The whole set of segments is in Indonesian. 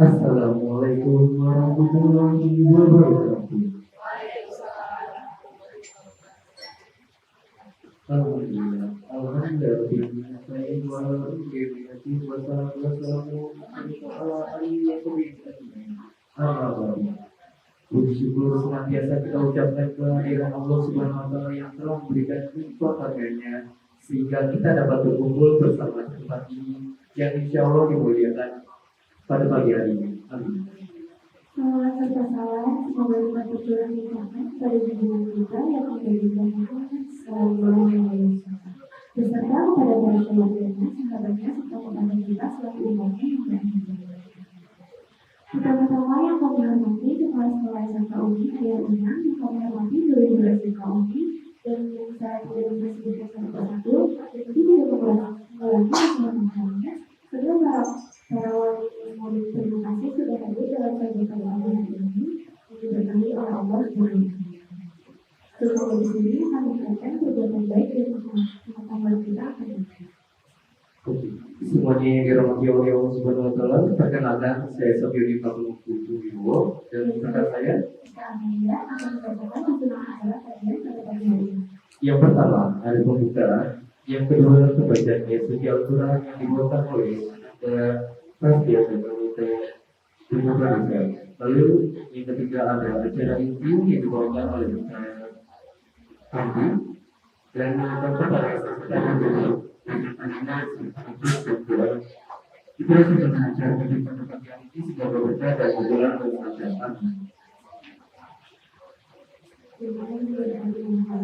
Assalamualaikum warahmatullahi wabarakatuh. Alhamdulillah, alhamdulillah. Saya walau biwiyati wassalamu ala alihi wa sahbihi. Puji syukur senantiasa kita ucapkan kehadiran Allah Subhanahu wa taala yang telah memberikan nikmat karunia sehingga kita dapat berkumpul bersama tempat ini yang insya Allah dimuliakan pada pagi hari ini. Amin. Salawat serta salam semoga dapat tercurah limpahkan pada junjungan kita yang menjadikan Muhammad Sallallahu Alaihi Wasallam beserta kepada para keluarganya, sahabatnya, serta kepada kita selaku umatnya yang beriman. Pertama-tama yang kami hormati Kepala Sekolah SMK UNI Ayah Unang, yang kami hormati guru-guru SMK UNI, dan yang saya tidak mempersebutkan satu persatu, dan tidak mengulangi semuanya. Kedua para wali murid, terima kasih sudah hadir dalam kegiatan pagi hari ini yang diberkahi oleh Allah Subhanahu wa Ta'ala. Semoga di sini akan memberikan perbuatan baik dan pengetahuan kita akan datang. Semuanya yang dirahmati oleh Allah Subhanahu wa taala, perkenalkan saya Sofiyudi Fatul Wibowo dan rekan saya Amelia akan membacakan tuntunan acara kajian pada pagi hari ini. yang pertama hari pembuka, yang kedua pembacaan ayat suci Al-Quran yang dibawakan oleh Panitia dan Komite Indonesia. Lalu yang ketiga ada acara inti yang dibawakan oleh Andi dan yang keempat adalah sesuatu dulu. Itu sudah acara pada pagi hari ini semoga berkah dan kebetulan bermanfaat.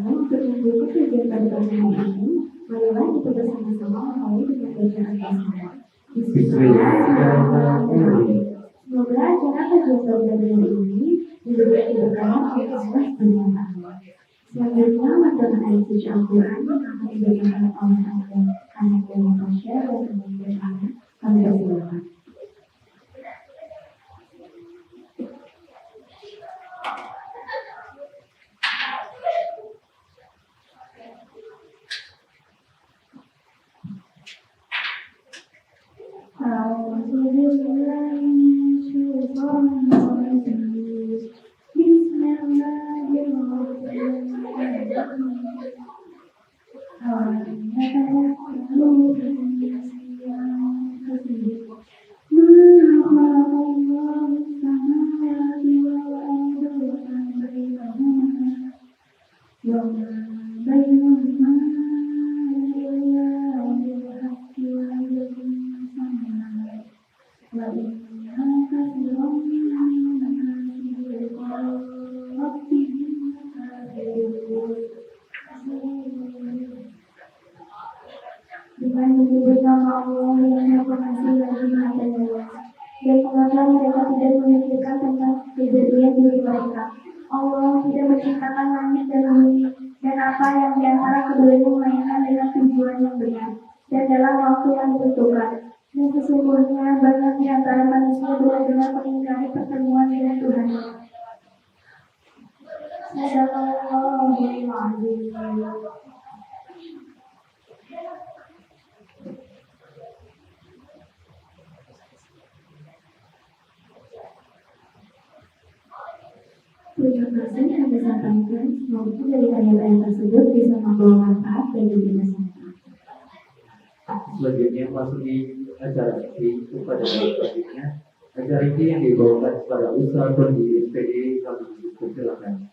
Untuk mendukung kegiatan pagi hari ini, marilah kita bersama-sama memulai dengan bacaan basmalah. Bismillahirrahmanirrahim. Semoga acara kajian pagi hari ini diberi keberkahan oleh Allah Subhanahu wa Ta'ala. Selanjutnya, bacaan ayat suci Al-Quran yang akan dibacakan oleh anak yang Tasya dan kemudian anak kami persilakan. Dengan menyebut nama Allah yang Maha Pengasih lagi Maha Penyayang, dan mengapa mereka tidak memikirkan tentang keberadaan diri mereka. Allah tidak menciptakan langit dan bumi dan apa yang di antara keduanya melainkan dengan tujuan yang benar dan dalam waktu yang ditentukan. Dan sesungguhnya banyak di antara manusia benar-benar mengingkari pertemuan dengan Tuhan. Sadaqallahul Azim. Terima kasih yang disampaikan. Semoga dari ayat-ayat tersebut bisa membawa manfaat bagi kita semua. Selanjutnya masuk di acara ini kepada selanjutnya. Acara ini yang dibawakan kepada usaha di SPD kami persilakan.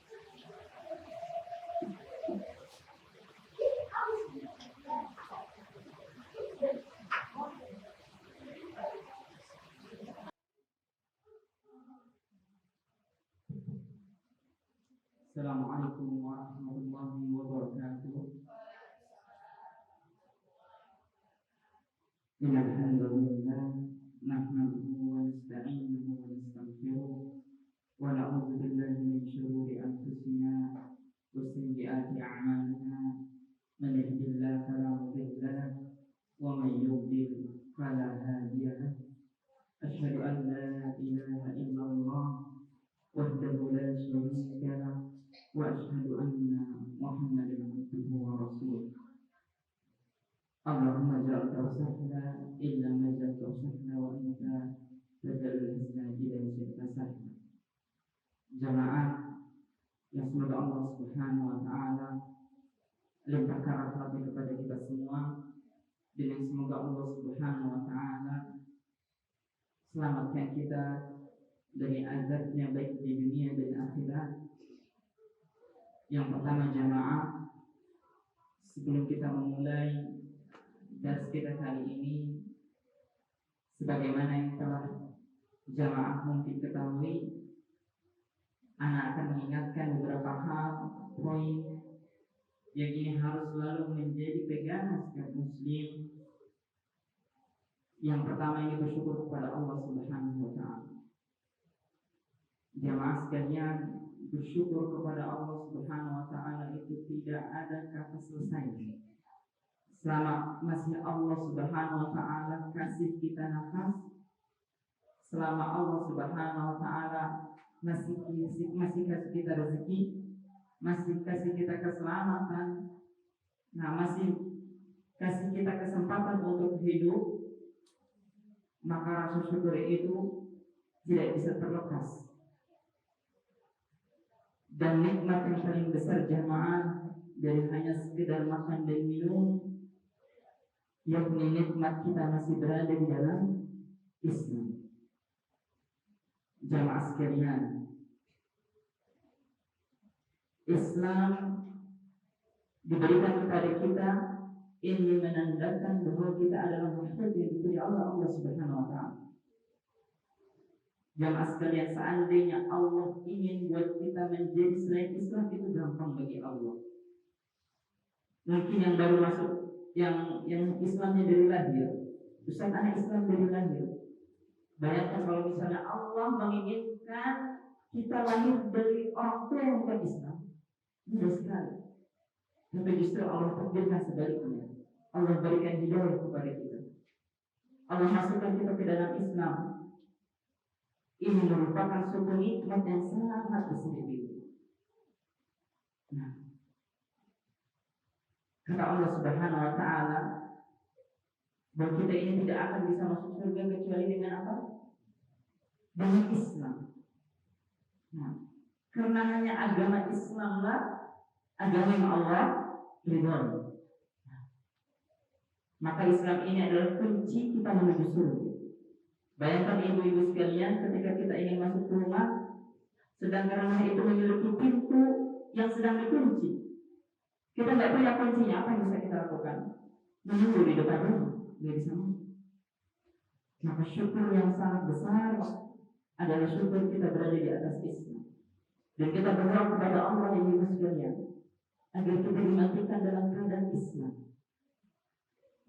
Assalamualaikum warahmatullahi wabarakatuh. Innal hamdalillah nahmaduhu wa nasta'inuhu wa nastaghfiruh wa na'udzu billahi min shururi anfusina wa sayyiati a'malina. Man yahdihillahu fala mudilla lahu wa man yudlil fala hadiya lahu. Asyhadu an la ilaha illallah wahdahu la syarika lahu wa asyhadu anna Muhammadan abduhu wa rasuluh. Allahumma ja'al tawsahna illa ma ja'al tawsahna wa anta badal jamaah yang semoga Allah Subhanahu wa taala limpahkan rahmatnya kepada kita semua, dan yang semoga Allah Subhanahu wa taala selamatkan kita dari azabnya baik di dunia dan akhirat. Yang pertama jamaah, sebelum kita memulai dars kita kali ini, sebagaimana yang telah jamaah mungkin ketahui, Ana akan mengingatkan beberapa hal, poin yang ini harus selalu menjadi pegangan setiap muslim. Yang pertama ini bersyukur kepada Allah Subhanahu wa taala. Jamaah sekalian, bersyukur kepada Allah Subhanahu wa taala itu tidak ada kata selesai. Selama masih Allah Subhanahu wa taala kasih kita nafas, selama Allah Subhanahu wa taala masih kasih kita rezeki, masih kasih kita keselamatan, masih kasih kita kesempatan untuk hidup, maka rasa syukur itu tidak bisa terlepas. Dan nikmat yang paling besar jamaah dari hanya sekedar makan dan minum, yakni nikmat kita masih berada di dalam Islam. Jamaah sekalian, Islam diberikan kepada kita ini menandakan bahwa kita adalah makhluk yang diberi Allah Subhanahu wa taala. Jamaah sekalian, seandainya Allah ingin buat kita menjadi selain Islam, itu gampang bagi Allah. Mungkin yang baru masuk, yang Islamnya dari lahir, Ustaz anak Islam dari lahir. Bayangkan kalau misalnya Allah menginginkan kita lahir dari orang tua yang bukan Islam, mudah sekali. Tapi justru Allah takdirkan sebaliknya. Allah berikan hidayah kepada kita. Allah masukkan kita ke dalam Islam. Ini merupakan suatu nikmat yang sangat besar itu. Kata Allah Subhanahu wa taala bahwa kita ini tidak akan bisa masuk surga kecuali dengan apa? Dengan Islam. Karena hanya agama Islamlah agama yang Allah ridhoi. Maka Islam ini adalah kunci kita menuju surga. Bayangkan ibu-ibu sekalian, ketika kita ingin masuk ke rumah, sedangkan rumah itu memiliki pintu yang sedang dikunci, kita tidak punya kuncinya, apa yang bisa kita lakukan? Menunggu di depan rumah, nggak bisa masuk. Maka syukur yang sangat besar adalah syukur kita berada di atas Islam, dan kita berdoa kepada Allah ibu sekalian agar kita dimatikan dalam keadaan Islam.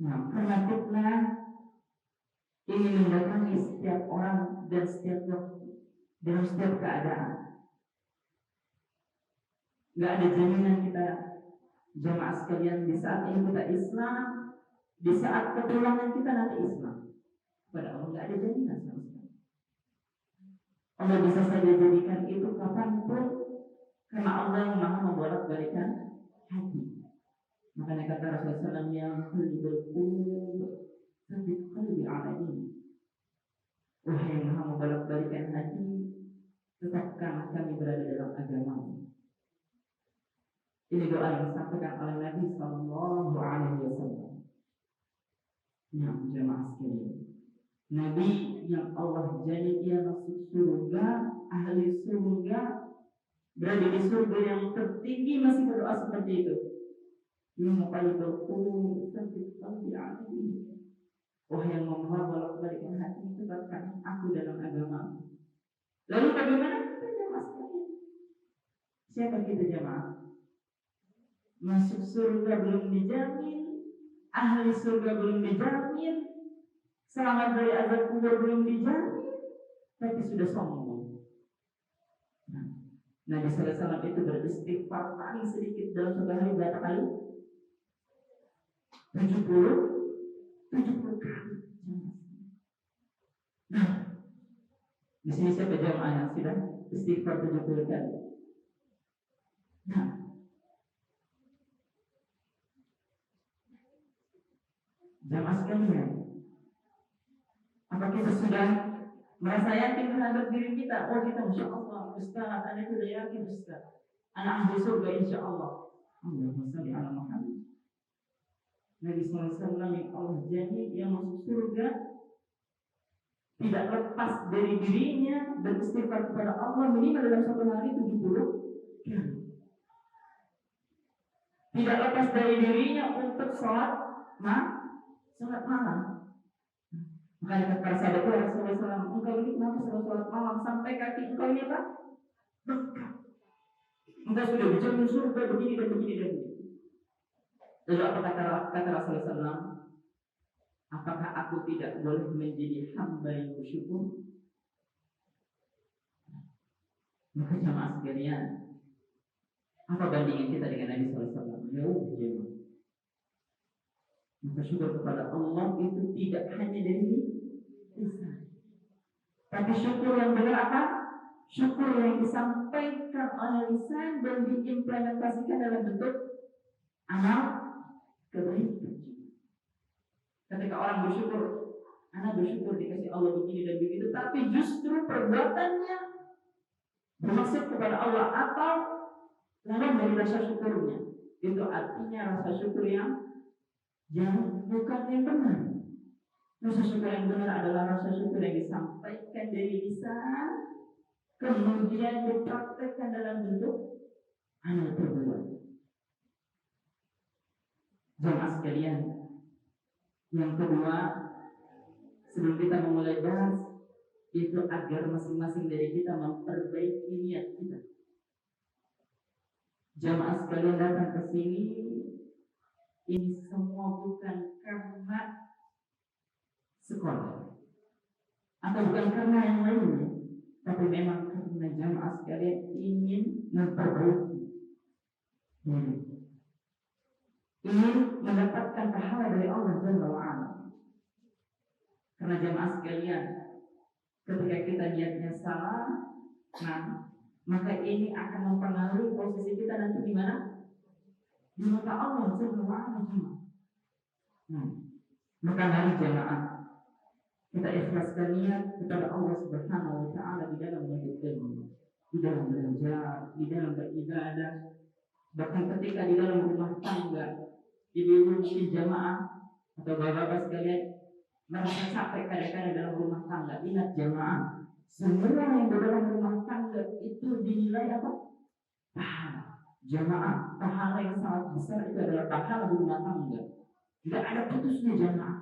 Karena fitnah ini mendatangi setiap orang dan setiap waktu, dalam setiap keadaan. Gak ada jaminan kita jamaah sekalian di saat ini kita Islam, di saat kepulangan kita nanti Islam. Pada Allah gak ada jaminan sama sekali. Allah bisa saja jadikan itu kapanpun, karena Allah yang maha membolak-balikan hati. Makanya kata Rasulullah SAW, yang qalbul qulub sabit qalbi alamin. Wahai yang maha membolak-balikan hati, tetapkan kami berada dalam agama. Ini doa yang disampaikan oleh Nabi Sallallahu Alaihi Wasallam. Jemaah sekalian, Nabi yang Allah jadi dia masuk surga, ahli surga, berada di surga yang tertinggi, masih berdoa seperti itu. Yang qalbul qulub sabit qalbi alamin. Wahai yang maha bolak-balikan hati, tetapkan aku dalam agama. Lalu bagaimana kita jemaah sekalian? Siapa kita jemaah? Masuk surga belum dijamin, ahli surga belum dijamin, selamat dari azab kubur belum dijamin, tapi sudah sombong. Nabi Sallallahu Alaihi Wasallam itu beristighfar paling sedikit dalam satu hari berapa kali? 70 kali. Di sini siapa jamaah yang sudah istighfar 70 kali? Jamaah sekalian, apa kita sudah merasa yakin terhadap diri kita? Oh, kita Masya Allah, Ustaz, anak sudah yakin Ustaz, anak ahli surga insya Allah. Allahumma shalli ala Muhammad. Nabi SAW yang Allah janji yang masuk surga tidak lepas dari dirinya beristighfar kepada Allah minimal dalam satu hari 70 kali. Tidak lepas dari dirinya untuk sholat malam. Makanya kata sahabat Rasulullah SAW, engkau ini kenapa selalu sholat malam sampai kaki engkau ini apa? Bengkak. Engkau sudah berjalan surga begini dan begini dan begini. Lalu apa kata Rasulullah SAW? Apakah aku tidak boleh menjadi hamba yang bersyukur? Maka jamaah sekalian, apa bandingan kita dengan Nabi SAW? Jauh. Maka syukur kepada Allah itu tidak hanya dari lisan, tapi syukur yang benar apa? Syukur yang disampaikan oleh lisan dan diimplementasikan dalam bentuk amal kebaikan. Ketika orang bersyukur, anak bersyukur dikasih Allah begini dan begitu, tapi justru perbuatannya bermaksud kepada Allah atau lawan dari rasa syukurnya, itu artinya rasa syukur yang bukan yang benar. Rasa syukur yang benar adalah rasa syukur yang disampaikan dari lisan, kemudian dipraktekkan dalam bentuk amal perbuatan. Jamaah sekalian, yang kedua, sebelum kita memulai bahas, itu agar masing-masing dari kita memperbaiki niat kita. Jamaah sekalian datang ke sini, ini semua bukan karena sekolah atau bukan karena yang lainnya, tapi memang karena jamaah sekalian ingin memperbaiki diri, ingin mendapatkan pahala dari Allah Jalla wa'ala. Karena jamaah sekalian, ketika kita niatnya salah, maka ini akan mempengaruhi posisi kita nanti di mana? Di mata Allah Jalla wa'ala. Maka mari jamaah kita ikhlaskan niat kepada Allah Subhanahu wa taala di dalam menuntut ilmu, di dalam belajar, di dalam beribadah, bahkan ketika di dalam rumah tangga. Ibu-ibu mungkin jamaah atau bapak-bapak sekalian merasa capek kadang-kadang dalam rumah tangga. Ingat jamaah, semua yang di dalam rumah tangga itu dinilai apa? Pahala. Jamaah, pahala yang sangat besar itu adalah pahala di rumah tangga. Tidak ada putusnya jamaah.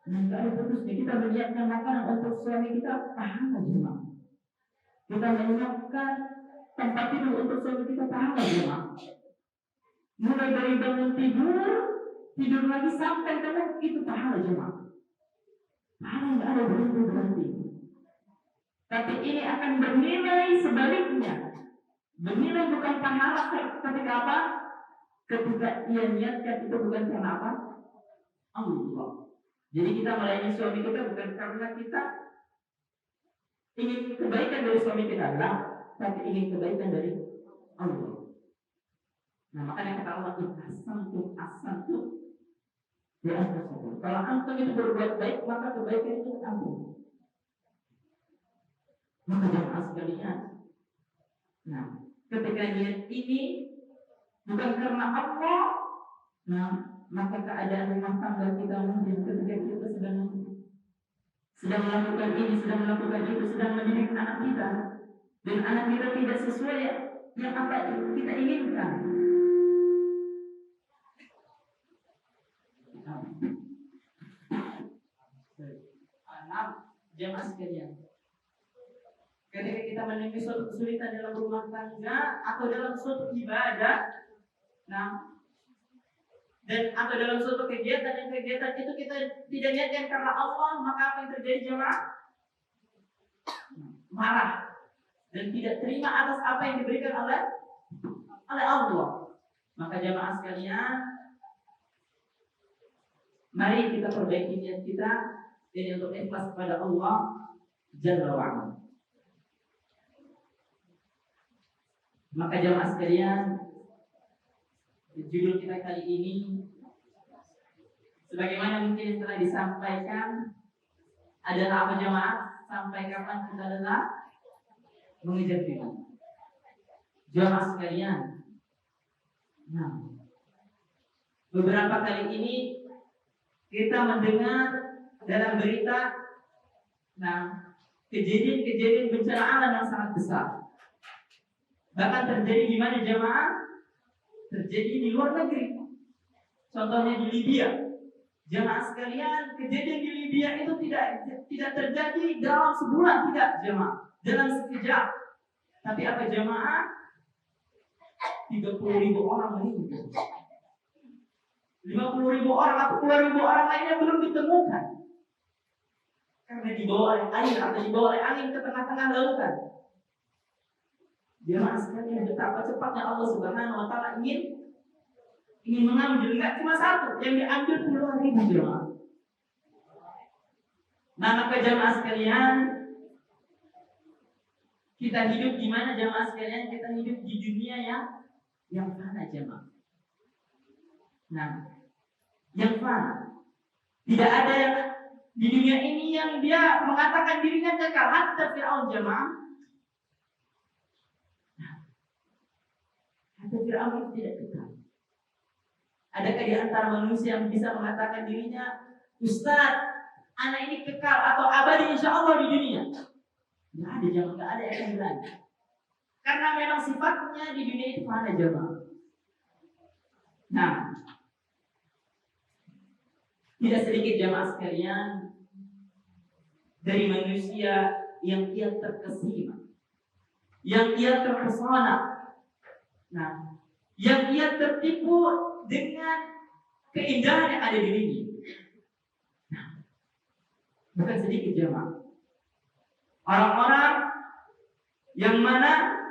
Tidak ada putusnya. Kita menyiapkan makanan untuk suami kita, pahala jemaah. Kita menyiapkan tempat tidur untuk suami kita, pahala jemaah. Mulai dari bangun tidur lagi sampai telah itu pahala jemaah. Pahala yang ada berhenti. Tapi ini akan bernilai sebaliknya. Bernilai bukan pahala ketika apa? Ketika ia niatkan itu bukan karena apa? Allah. Jadi kita melayani suami kita bukan karena kita ingin kebaikan dari suami kita, tapi ingin kebaikan dari Allah. Nah, makanya kata Allah itu asantu di atas itu. Kalau antum itu berbuat baik, maka kebaikan itu antum. Maka jamaah sekalian, nah, ketika niat ini bukan karena Allah, maka keadaan rumah tangga kita mungkin ketika kita sedang melakukan ini, sedang melakukan itu, sedang mendidik anak kita, dan anak kita tidak sesuai yang apa kita inginkan. Anak jamaah sekalian, ketika kita menemui suatu kesulitan dalam rumah tangga atau dalam suatu ibadah, dan atau dalam suatu kegiatan itu kita tidak niatkan karena Allah, maka apa yang terjadi jemaah? Marah dan tidak terima atas apa yang diberikan oleh Allah. Maka jemaah sekalian, mari kita perbaiki niat kita ini untuk ikhlas kepada Allah Jalla wa'ala. Maka jemaah sekalian, judul kita kali ini sebagaimana mungkin telah disampaikan adalah apa jemaah? Sampai kapan kita lelah? mengejar dunia. Jamaah sekalian, nah, beberapa kali ini kita mendengar dalam berita, nah, kejadian-kejadian bencana alam yang sangat besar. Bahkan terjadi di mana jamaah? Terjadi di luar negeri. Contohnya di Libya. Jamaah sekalian, kejadian di Libya itu tidak terjadi dalam sebulan, tidak jamaah, dalam sekejap. Tapi apa jamaah? 30.000 orang meninggal. 50.000 orang atau 2.000 orang lainnya belum ditemukan. Karena dibawa oleh air atau dibawa oleh angin ke tengah-tengah lautan. Jamaah sekalian, betapa cepatnya Allah Subhanahu wa taala ingin mengambil, enggak cuma satu, yang diambil puluhan ribu jemaah. Nah, maka jemaah sekalian, kita hidup di mana jemaah sekalian? Kita hidup di dunia yang fana jemaah. Nah, yang fana. Tidak ada yang di dunia ini yang dia mengatakan dirinya kekal. Hatta Fir'aun jemaah. Hatta Fir'aun itu tidak kekal. Adakah di antara manusia yang bisa mengatakan dirinya, Ustaz, anak ini kekal atau abadi insya Allah di dunia? Nggak ada, jangan, nggak ada yang akan bilang. Karena memang sifatnya di dunia itu fana jemaah. Nah, tidak sedikit jemaah sekalian dari manusia yang ia terkesima, yang ia terpesona, nah, yang ia tertipu dengan keindahan yang ada di dirinya. Nah, bukan sedikit jemaah. Orang-orang yang mana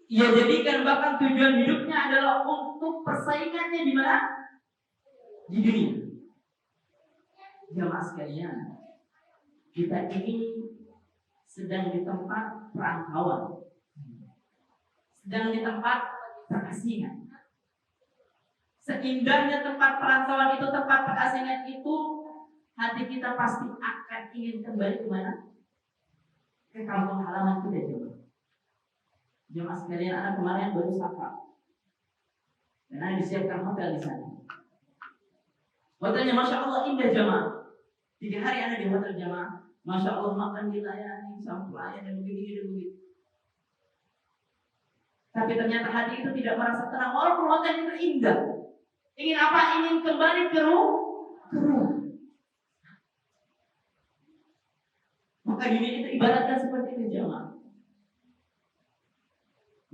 ia jadikan bahkan tujuan hidupnya adalah untuk persaingannya di mana? Di dunia. Jemaah sekalian, kita ini sedang di tempat perantauan, sedang di tempat perkasingan. Seindahnya tempat perantauan itu, tempat perasingan itu, hati kita pasti akan ingin kembali ke mana? Ke kampung halaman kita jemaah. Jemaah sekalian, anak kemarin baru safar. Dan anak disiapkan hotel di sana. Hotelnya Masya Allah indah jemaah. 3 hari anak di hotel jemaah. Masya Allah makan dilayani, sampaian dan begini dan begitu. Tapi ternyata hati itu tidak merasa tenang walaupun hotel itu indah. Ingin apa? Ingin kembali ke rumah. Maka dunia itu ibaratkan seperti itu jemaah.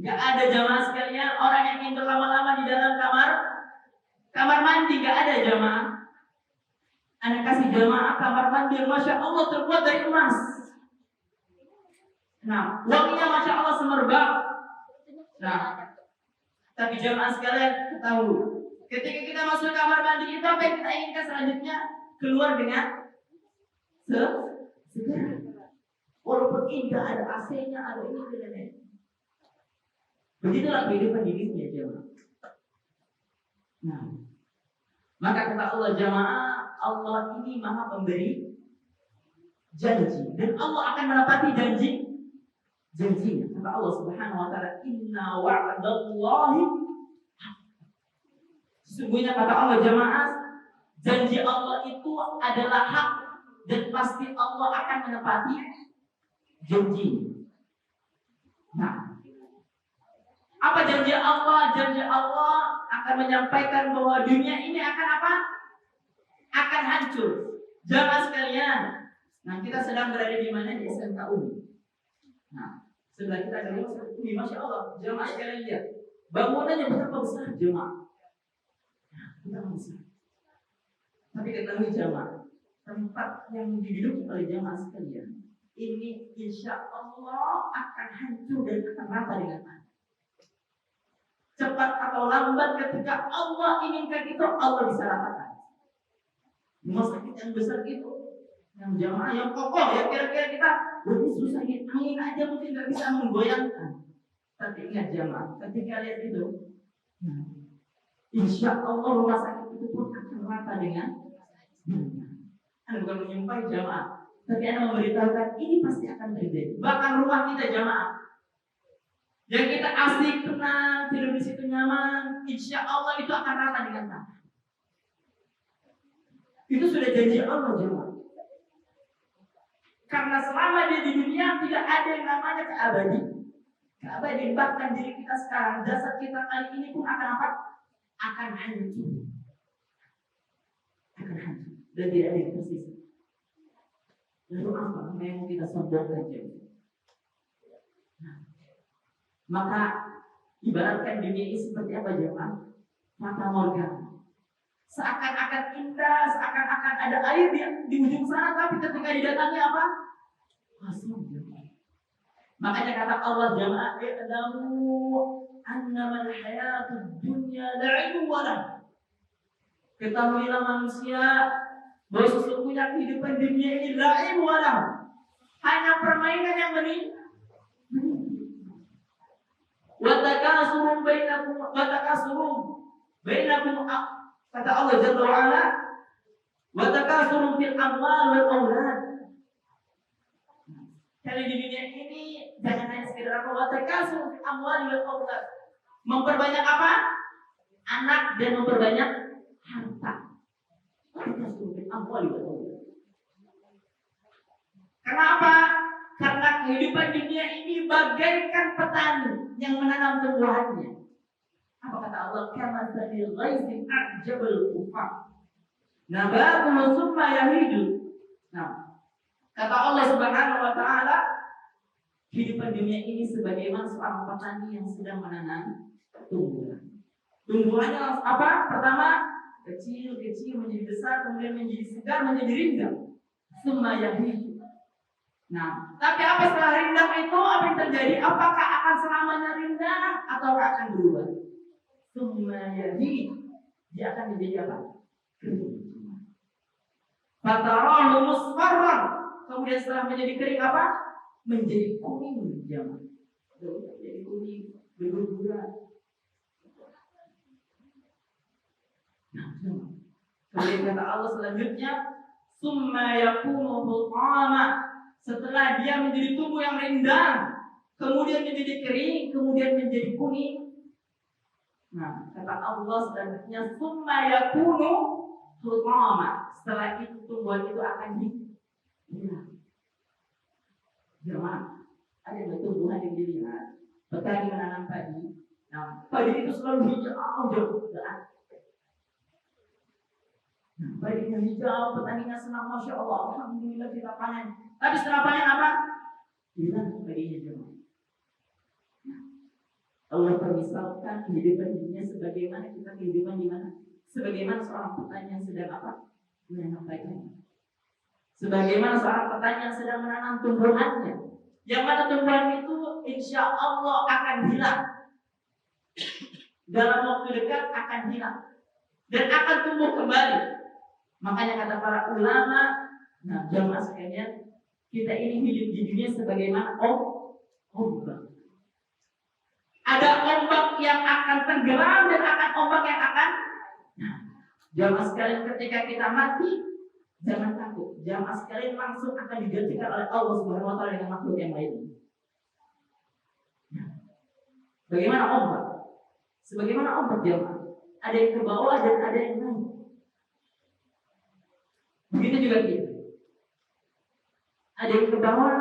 Gak ada jemaah sekalian orang yang ingin berlama-lama di dalam kamar mandi, gak ada jemaah. Anak kasih jemaah kamar mandi yang Masya Allah terbuat dari emas. Nah, wanginya Masya Allah semerbak. Nah, tapi jemaah sekalian ketahui, ketika kita masuk kamar mandi itu apa yang kita inginkan selanjutnya? Keluar dengan segar. Walaupun indah, ada AC-nya, ada ini dan ini. Begitulah kehidupan di dunia jemaah. Nah, maka kata Allah jemaah, Allah ini maha pemberi janji dan Allah akan menepati janjinya. Kata Allah Subhanahu wa taala, inna wa'dallahi. Sesungguhnya kata Allah jemaah, janji Allah itu adalah hak dan pasti Allah akan menepati janji. Nah, apa janji Allah? Janji Allah akan menyampaikan bahwa dunia ini akan apa? Akan hancur. Jamaah sekalian. Nah, kita sedang berada di mana? Di SMK Umi. Nah, sebelah kita ada rumah Umi. Masya Allah. Jamaah sekalian lihat. Bangunannya berapa besar jamaah? Nah, berapa besar. Tapi ketahui jamaah, tempat yang diduduki oleh jamaah sekalian ini insya Allah akan hancur dan akan rata dengan tanah. Cepat atau lambat ketika Allah inginkan itu, Allah bisa ratakan. Rumah sakit yang besar itu, yang jamaah yang kokoh, ya kira-kira kita lebih susah, angin aja mungkin nggak bisa menggoyangkan. Tapi ingat jamaah, ketika lihat itu, insya Allah rumah sakit itu pun akan rata dengan. Anda bukan menyumpahi jamaah, tapi Anda memberitahukan ini pasti akan terjadi. Bahkan rumah kita jamaah, yang kita asik, tenang, tidur di situ nyaman, insya Allah itu akan rata dengan tanah. Itu sudah janji Allah jemaah. Karena selama dia di dunia tidak ada yang namanya keabadian. Bahkan diri kita sekarang, jasad kita kali ini pun akan apa? Akan hancur. Dan tidak ada yang tersisa. Lalu apa yang kita sombongkan jemaah? Maka ibaratkan dunia ini seperti apa jemaah? Fata morgana. Seakan-akan indah, seakan-akan ada air di ujung sana, tapi ketika didatangi apa? Kosong. Makanya kata Allah jemaah, "I'lamu annama al-hayatud dunya la'ibun wa lahu." Ketahuilah manusia bahwa sesungguhnya kehidupan dunia ini la'ibun wa lahu. Hanya permainan yang menimpa. Watakasurun bainakum kata Allah Jalla wa Ala watakasurun fil amwal wal aulad. Kali di dunia ini jangan hanya sekedar apa watakasurun fil amwal wal aulad. Memperbanyak apa? Anak dan memperbanyak harta. Watakasurun fil amwal wal aulad. Kenapa? Karena kehidupan dunia ini bagaikan petani yang menanam tumbuhannya. Apa kata Allah? Kama tadil ghaizin a'jabal kufar. Nabatuhu summa yahiju. Nah, kata Allah Subhanahu wa taala, kehidupan dunia ini sebagaimana seorang petani yang sedang menanam tumbuhan. Tumbuhannya apa? Pertama, kecil menjadi besar, kemudian menjadi segar, menjadi rindang. Summa yahiju. Nah, tapi apa setelah rindang itu? Apa yang terjadi? Apakah akan selamanya rindang atau akan berubah? Summa yahij, dia akan menjadi apa? Kering. Fatarahu musfarran. Kemudian setelah menjadi kering apa? Menjadi kuning jemaah. Jadi kuning, berguguran. Nah, kemudian kata Allah selanjutnya, summa yakunu hutama. Setelah dia menjadi tubuh yang rindang, kemudian menjadi kering, kemudian menjadi kuning. Nah, kata Allah selanjutnya, summa yakunu hutama. Setelah itu tumbuhan itu akan hilang. Jemaah, ada yang tumbuhan yang dilihat. Petani menanam padi. Nah, padi itu selalu hijau. Nah, padinya hijau, petaninya senang, masya Allah, alhamdulillah kita panen. Tapi setelah panen apa? Hilang padinya jemaah. Allah permisalkan kehidupan dunia sebagaimana kita kehidupan di mana? Sebagaimana seorang petani yang sedang apa? Menanam padi. Sebagaimana seorang petani yang sedang menanam tumbuhannya, yang mana tumbuhan itu insya Allah akan hilang. Dalam waktu dekat akan hilang dan akan tumbuh kembali. Makanya kata para ulama, nah jamaah sekalian, kita ini hidup di dunia sebagaimana ombak. Ada ombak yang akan tenggelam dan akan ombak yang akan. Nah, jamaah sekalian ketika kita mati, jangan takut. Jamaah sekalian langsung akan digantikan oleh Allah Subhanahu wa taala dengan makhluk yang lain. Nah, bagaimana ombak? Sebagaimana ombak jamaah. Ada yang ke bawah dan ada yang naik. Begitu juga kita. Ada yang ke bawah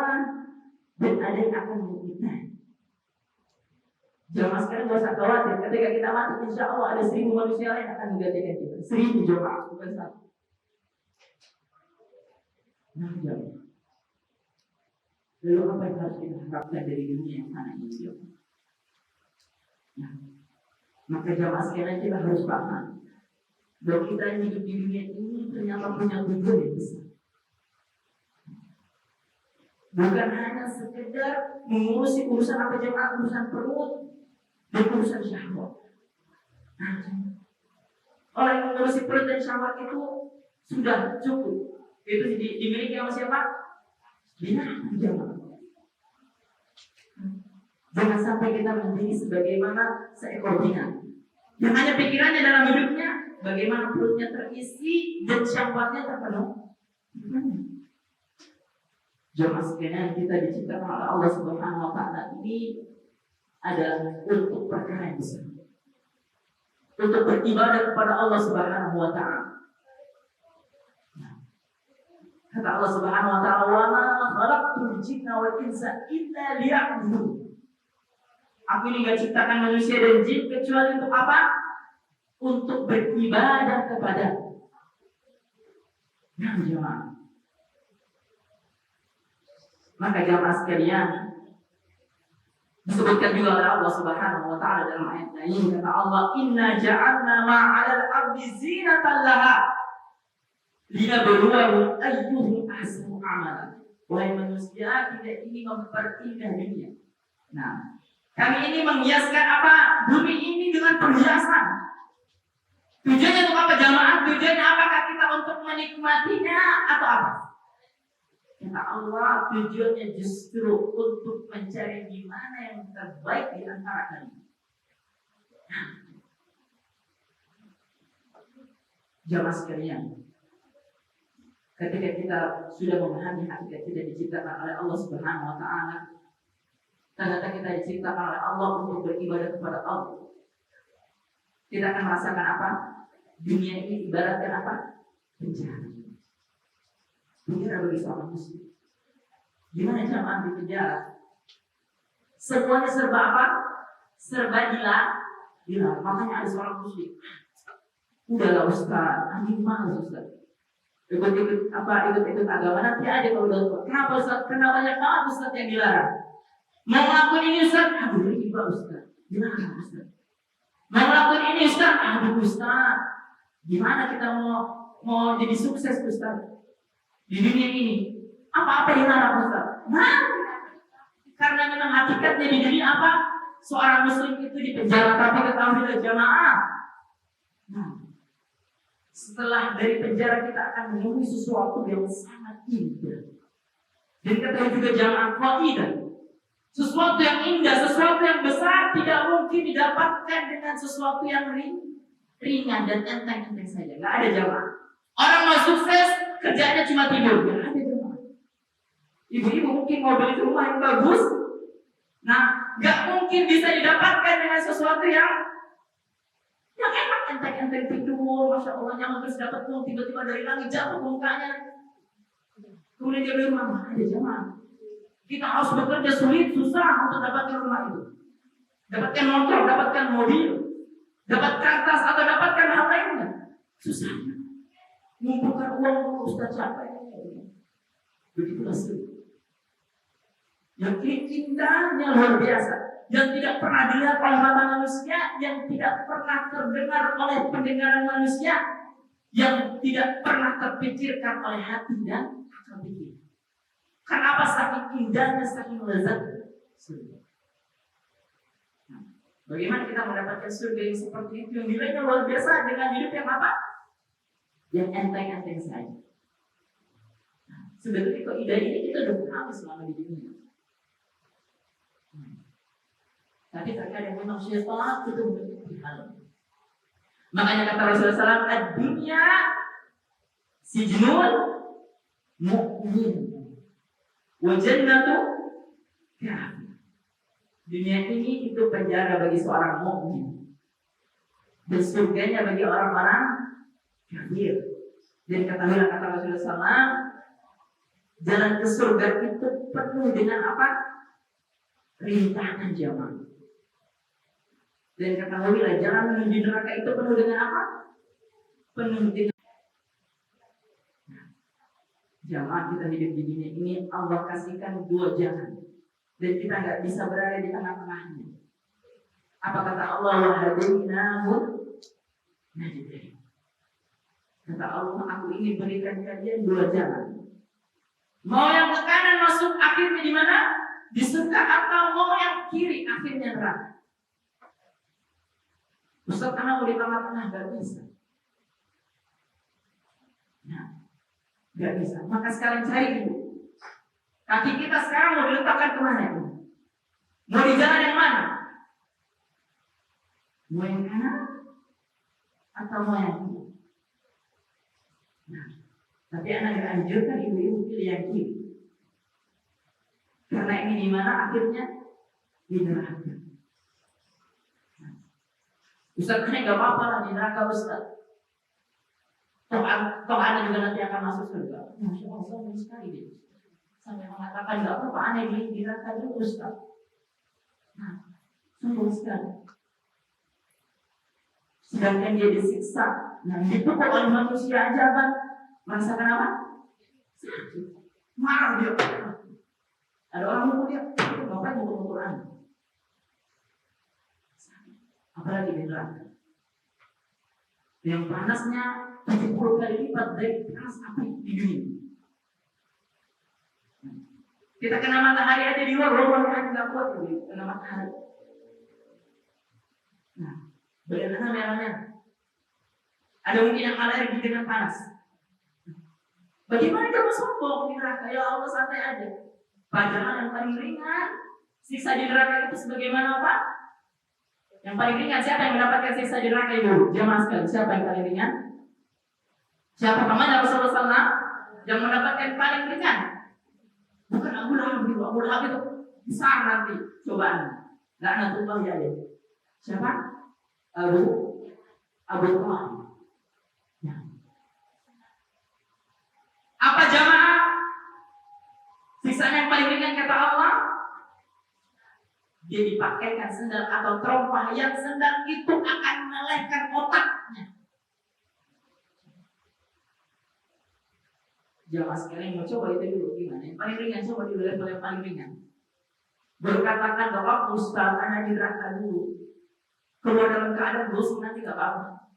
dan ada yang akan naik. Jamaah sekalian gak usah khawatir. Ketika kita mati, insya Allah ada 1000 manusia lain akan menggantikan kita. 1000 jamaah, bukan 1. Nah, jamaah. Lalu apa yang harus kita harapkan dari dunia yang mana ini? Nah, maka jamaah sekalian kita harus paham bahwa kita yang hidup di dunia ini ternyata punya tujuan yang besar. Bukan hanya sekedar mengurusi urusan apa jemaah, urusan perut dan urusan syahwat. Orang yang mengurusi perut dan syahwat itu sudah cukup. Itu dimiliki oleh siapa? Binatang jemaah. Jangan sampai kita menjadi sebagaimana seekor binatang yang hanya pikirannya dalam hidupnya bagaimana perutnya terisi dan syahwatnya terpenuhi. Jemaah sekalian, kita diciptakan oleh Allah Subhanahu wa taala ini adalah untuk perkara yang besar, untuk beribadah kepada Allah Subhanahu wa taala. Kata Allah Subhanahu wa taala, "Wa ma khalaqtul jinna wal insa illa liya'budun." Aku ini enggak ciptakan manusia dan jin kecuali untuk apa? Untuk beribadah kepada. Nah, jemaah. Maka jemaah sekalian, disebutkan juga oleh Allah Subhanahu wa taala dalam ayat lain, kata Allah, "Inna ja'alna ma'alal ardi zinatan laha linabluwahum ayyuhum ahsanu amala." Wahai manusia, kita ini memperindah dunia. Nah, kami ini menghiaskan apa? Bumi ini dengan perhiasan. Tujuannya untuk apa jamaah? Tujuannya apakah kita untuk menikmatinya atau apa? Kata Allah, tujuannya justru untuk mencari di mana yang terbaik di antara kalian. Jamaah sekalian, ketika kita sudah memahami hakikat kita diciptakan oleh Allah Subhanahu wa taala, ternyata kita diciptakan oleh Allah untuk beribadah kepada Allah. Kita akan merasakan apa? Dunia ini ibaratkan apa? Penjara. Penjara bagi seorang muslim. Gimana jamaah di penjara? Semuanya serba apa? Serba dilarang. Makanya ada seorang muslim. Udahlah Ustaz, anjing malas Ustaz. Ikut-ikut agama nanti aja kalau udah tua. Kenapa Ustaz? Kenapa banyak banget Ustaz yang dilarang? Mau ngelakuin ini Ustaz? Aduh riba Ustaz. Dilarang Ustaz. Mau ngelakuin ini Ustaz? Aduh Ustaz. Gimana kita mau jadi sukses Ustaz di dunia ini? Apa-apa dilarang Ustaz? Nah, karena memang hakikatnya di dunia apa? Seorang muslim itu dipenjara, tapi ketahuilah jamaah. Nah, setelah dari penjara kita akan menemui sesuatu yang sangat indah. Dan ketahui juga jamaah qaidah. Sesuatu yang indah, sesuatu yang besar tidak mungkin didapatkan dengan sesuatu yang ringan dan enteng-enteng saja. Nggak ada jamaah. Orang mau sukses, kerjanya cuma tidur. Nggak ada jamaah. Ibu-ibu mungkin mau beli rumah yang bagus. Nah, nggak mungkin bisa didapatkan dengan sesuatu yang enak, enteng-enteng tidur, masya Allah, nyaman terus dapat uang tiba-tiba dari langit jatuh mukanya. Kemudian dia beli rumah, ada jamaah. Kita harus bekerja sulit, susah untuk dapatkan rumah itu. Dapatkan motor, dapatkan mobil, dapat kertas atau dapatkan hal lainnya. Susah. Mengumpulkan uang untuk Ustaz capek. Begitulah sulit. Yang indahnya luar biasa, yang tidak pernah dilihat oleh mata manusia, yang tidak pernah terdengar oleh pendengaran manusia, yang tidak pernah terpikirkan oleh hati dan akal pikir. Kenapa saking indahnya, saking lezat surga? Nah, bagaimana kita mendapatkan surga yang seperti itu, yang nilainya luar biasa dengan hidup yang apa? Yang enteng-enteng saja. Nah, sebenarnya kok ide ini kita udah paham selama di dunia. Tapi terkadang memang syaitan itu berhal. Makanya kata Rasulullah SAW, ad-dunya sijnul mu'min wa jannatu kafir. Dunia ini itu penjara bagi seorang mukmin dan surganya bagi orang-orang kafir. Dan ketahuilah kata Rasulullah SAW, jalan ke surga itu penuh dengan apa? Rintangan jamaah. Dan ketahuilah jalan menuju neraka itu penuh dengan apa? Penuh dengan jamaah. Kita hidup di dunia ini Allah kasihkan dua jalan dan kita nggak bisa berada di tengah-tengahnya. Apa kata Allah? Wahadainahum najdain. Kata Allah, aku ini berikan kalian dua jalan. Mau yang ke kanan masuk akhirnya di mana? Di surga, atau mau yang kiri akhirnya neraka. Ustaz, karena mau di tengah-tengah gak bisa. Nah, gak bisa. Maka sekarang cari dulu. Kaki kita sekarang mau diletakkan kemana itu? Mau di jalan yang mana? Mau yang kanan atau mau yang kiri? Nah, tapi anak dianjurkan ibu-ibu pilih yang kiri. Karena ini di mana akhirnya di neraka. Ustaz ini nggak apa-apa lah di neraka Ustaz. Toh Anda juga nanti akan masuk surga. Masya Allah, sombong sekali dia. Sampai mengatakan nggak apa-apa, aneh di neraka dulu Ustaz. Nah, sombong sekali. Sedangkan dia disiksa. Nah, dipukul oleh manusia aja Bang. Merasakan apa? Sakit. Marah dia. Ada orang mukul dia. Bapak mukul Quran. Apalagi di neraka. Yang panasnya 70 kali lipat dari panas api di dunia. Kita kena matahari aja di luar, rumah nggak kuat lagi kena matahari. Nah, bagaimana merahnya? Ada mungkin yang alergi dengan panas. Bagaimana kamu sombong di neraka? Ya Allah, santai aja. Padahal yang paling ringan siksa di neraka itu sebagaimana apa? Yang paling ringan siapa yang mendapatkan siksa di neraka itu? Jamaah sekalian, siapa yang paling ringan? Siapa namanya Rasulullah SAW yang mendapatkan paling ringan? Bukan Abu Lahab itu. Abu Lahab itu besar nanti cobaan. Laknatullah ya. Siapa? Abu Talib. Ya. Apa jamaah? Siksanya yang paling ringan kata Allah? Dia dipakaikan sendal atau terompah yang sendal itu akan melelehkan otaknya. Jamaah sekalian mau coba itu dulu gimana? Yang paling ringan coba di level yang paling ringan. Berkatakan bahwa Ustaz hanya di neraka dulu. Keluar dalam keadaan dosa nanti gak apa-apa.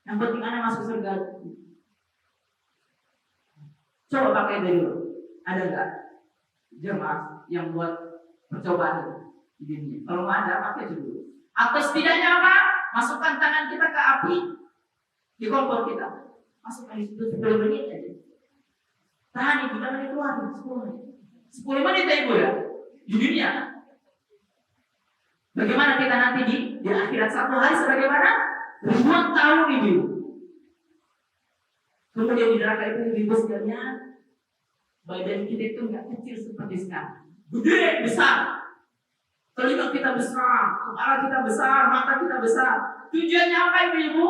Yang penting Anda masuk surga. Coba pakai dulu. Ada nggak jemaah yang buat percobaan di dunia? Kalau nggak ada, pakai dulu. Atau setidaknya apa? Masukkan tangan kita ke api di kompor kita. Masukkan di situ 10 menit aja. Tahan itu, jangan dikeluarin 10 menit. 10 menit ya Ibu ya? Di dunia. Bagaimana kita nanti di akhirat satu hari sebagaimana? Ribuan tahun ini. Kemudian di neraka itu Ibu sekalian, badan kita itu nggak kecil seperti sekarang. Gede, besar. Telinga kita besar, kepala kita besar, mata kita besar. Tujuannya apa Ibu?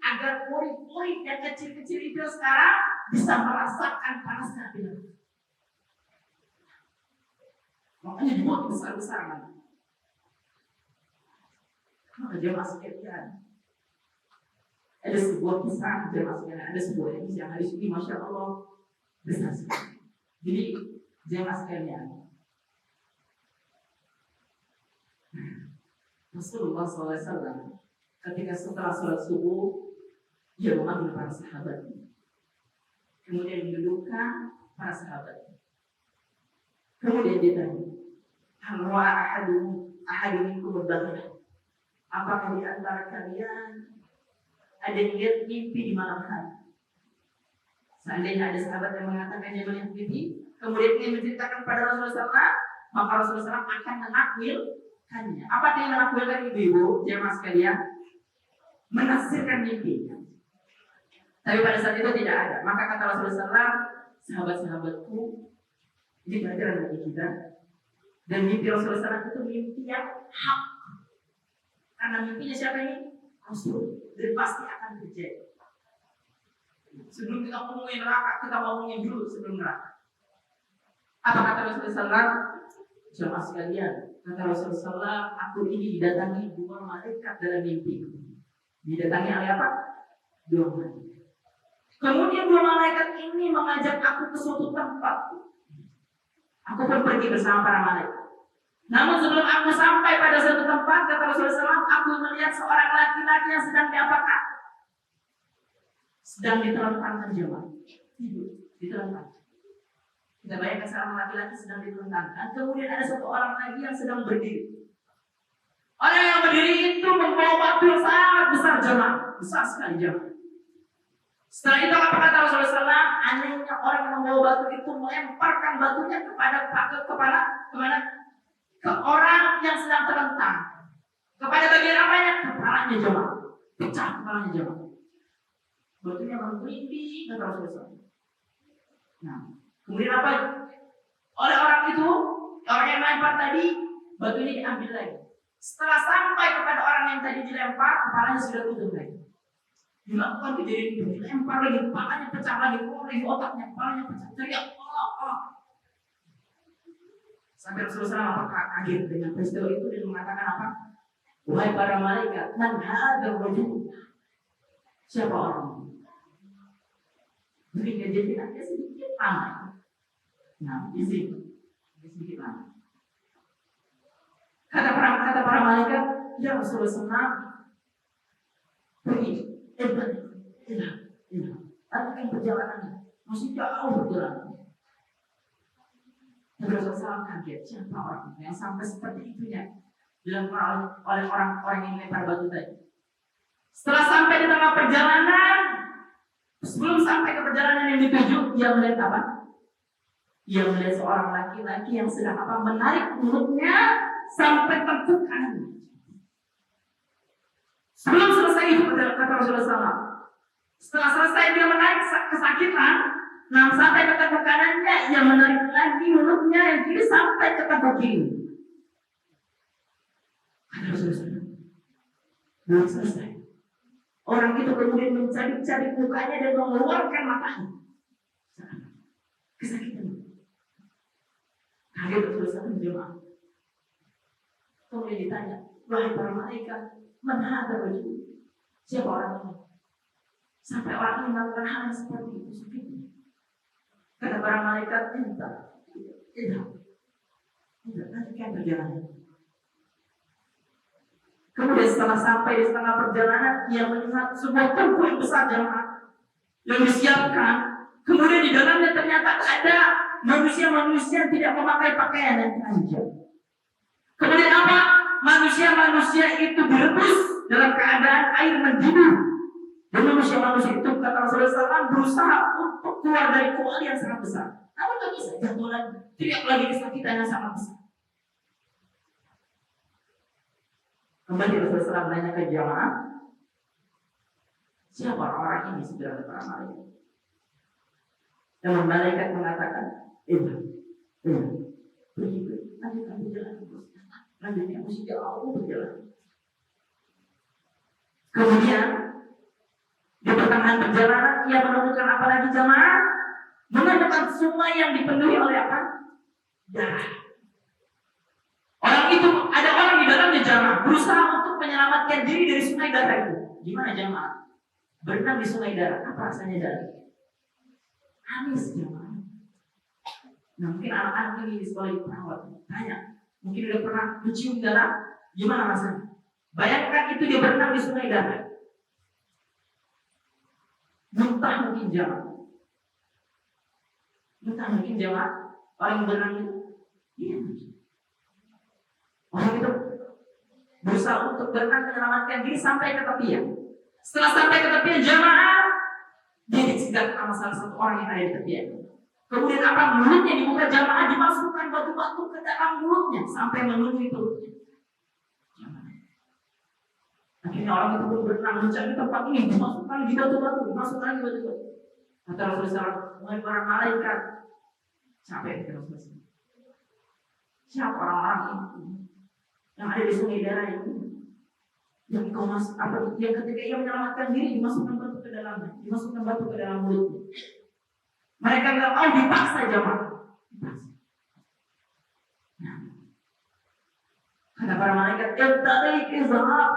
Agar murid-murid yang kecil-kecil itu sekarang bisa merasakan panasnya api neraka. Makanya dibuat besar-besaran. Maka jemaah sekalian, ada sebuah kisah jemaah sekalian, ada sebuah hadis yang hadis ini masya Allah besar sekali. Jadi jemaah sekalian, Rasulullah SAW ketika setelah sholat subuh dia memanggil para sahabat, kemudian mendudukkan para sahabat, kemudian dia tanya, hal ra'a ahadun minkum al-baghiyah? Apakah di antara kalian ada yang lihat mimpi di malam hari? Seandainya ada sahabat yang mengatakan dia melihat mimpi, kemudian ingin menceritakan pada Rasulullah SAW, maka Rasulullah SAW akan menakwilkannya. Apa yang menakwilkan ibu-ibu, jemaah sekalian? Menafsirkan mimpi. Tapi pada saat itu tidak ada. Maka kata Rasulullah SAW, sahabat-sahabatku, ini pelajaran bagi kita. Dan mimpi Rasulullah SAW itu mimpi yang hak. Karena mimpinya siapa ini? Rasul. Dan pasti akan terjadi. Sebelum kita ngomongin neraka, kita ngomongin dulu sebelum neraka. Apa kata Rasulullah SAW? Jemaah sekalian, kata Rasulullah SAW, aku ini didatangi 2 malaikat dalam mimpi. Didatangi oleh apa? 2 malaikat. Kemudian 2 malaikat ini mengajak aku ke suatu tempat. Aku pun pergi bersama para malaikat. Namun sebelum aku sampai pada suatu tempat, kata Rasulullah SAW, aku melihat seorang laki-laki yang sedang diapakan? Sedang ditelentangkan jemaah. Ditelentangkan. Kita bayangkan seorang laki-laki sedang ditelentangkan. Kemudian ada satu orang lagi yang sedang berdiri. Orang yang berdiri itu membawa batu yang sangat besar jemaah. Besar sekali jemaah. Setelah itu apa kata Rasulullah SAW? Anehnya orang yang membawa batu itu melemparkan batunya kepada kemana? Ke orang yang sedang terlentang. Kepada bagian apanya? Kepalanya jemaah. Pecah kepalanya jemaah. Batunya berkelinding kata Rasulullah. Nah, kemudian apa? Oleh orang itu, orang yang lempar tadi, batunya diambil lagi. Setelah sampai kepada orang yang tadi dilempar, kepalanya sudah tutup lagi. Dilakukan kejadian itu, dilempar lagi, kepalanya pecah lagi, lagi otaknya, kepalanya pecah, teriak, Allah. Sampai Rasulullah SAW kaget dengan peristiwa itu dan mengatakan apa? Wahai para malaikat, man hadzal rajul? Siapa orang ini? Beri kejadiannya sedikit lama. Nah, di sini sedikit lama. Kata para malaikat, ya Rasulullah SAW, pergi, lanjutkan perjalanannya, masih jauh perjalanan. Rasulullah SAW kaget, siapa orang yang sampai seperti itunya dilakukan oleh orang-orang yang lempar batu tadi. Setelah sampai di tengah perjalanan, sebelum sampai ke perjalanan yang dituju, dia melihat apa? Dia melihat seorang laki-laki yang sedang apa? Menarik mulutnya sampai tengkukan. Sebelum selesai itu, kata Rasulullah SAW, setelah selesai dia menarik kesakitan, sampai ke tengkuk kanannya, ia menarik lagi mulutnya yang kiri sampai ke tengkuk kiri. Kata Rasulullah SAW, belum selesai. Orang itu kemudian mencabik-cabik mukanya dan mengeluarkan matanya. Kesakitan. Kaget Rasulullah SAW. Kemudian ditanya, wahai para malaikat, man hadzal rajul? Siapa orang ini? Sampai orang ini melakukan hal yang seperti itu sakitnya. Kata para malaikat, tidak, lanjutkan perjalanan. Kemudian setelah sampai di setengah perjalanan, ia melihat sebuah tungku yang besar jemaah yang disiapkan. Kemudian di dalamnya ternyata ada manusia-manusia yang tidak memakai pakaian yang telanjang. Kemudian apa? Manusia-manusia itu direbus dalam keadaan air mendidih. Dan manusia-manusia itu, kata Rasulullah SAW, berusaha untuk keluar dari kuali yang sangat besar. Namun tak bisa, jatuh lagi, teriak lagi kesakitan yang sangat besar. Kembali Rasulullah SAW menanya ke jamaah, siapa orang-orang ini sebenarnya para malaikat? Dan malaikat mengatakan, pergi, lanjutkan perjalanan. Lanjutnya mesti jauh berjalan. Kemudian di pertengahan perjalanan ia menemukan apa lagi jamaah? Menemukan sungai yang dipenuhi oleh apa? Darah. Orang itu, ada orang di dalamnya jamaah berusaha untuk menyelamatkan diri dari sungai darah itu. Gimana jamaah? Berenang di sungai darah. Apa rasanya darah? Amis jamaah. Nah, mungkin anak-anak ini di sekolah itu perawat tanya, mungkin udah pernah mencium darah, gimana rasanya? Bayangkan itu dia berenang di sungai darah. Muntah mungkin jamaah. Muntah mungkin jamaah. Orang yang berenang itu, iya. Orang itu berusaha untuk berenang menyelamatkan diri sampai ke tepian. Setelah sampai ke tepian jamaah, dia dicegat sama salah satu orang yang ada di tepian. Kemudian apa? Mulutnya dibuka jamaah, dimasukkan batu-batu ke dalam mulutnya sampai memenuhi perutnya. Akhirnya orang itu pun berenang mencari tempat ini, dimasukkan lagi batu-batu, dimasukkan lagi batu-batu. Kata Rasulullah, mulai para malaikat sampai ke Rasulullah. Siapa orang-orang ini yang ada di sungai darah ini? Yang kau masuk apa? Yang ketika ia menyelamatkan diri dimasukkan batu ke dalamnya, dimasukkan batu ke dalam mulutnya. Mereka nggak mau, dipaksa jamaah. Dipaksa. Nah, kata para malaikat, izhab,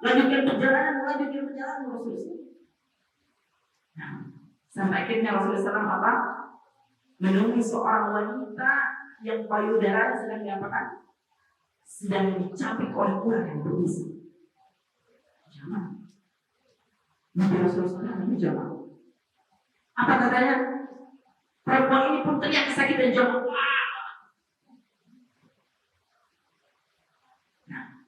lanjutkan perjalanan Rasulullah. Nah, sampai akhirnya Rasulullah SAW apa? Menemui seorang wanita yang payudara sedang diapakan? Sedang dicapik oleh ular yang berbisa. Jamaah. Nabi Rasulullah SAW jamaah. Apa katanya? Perempuan ini pun teriak kesakitan jamaah. Nah,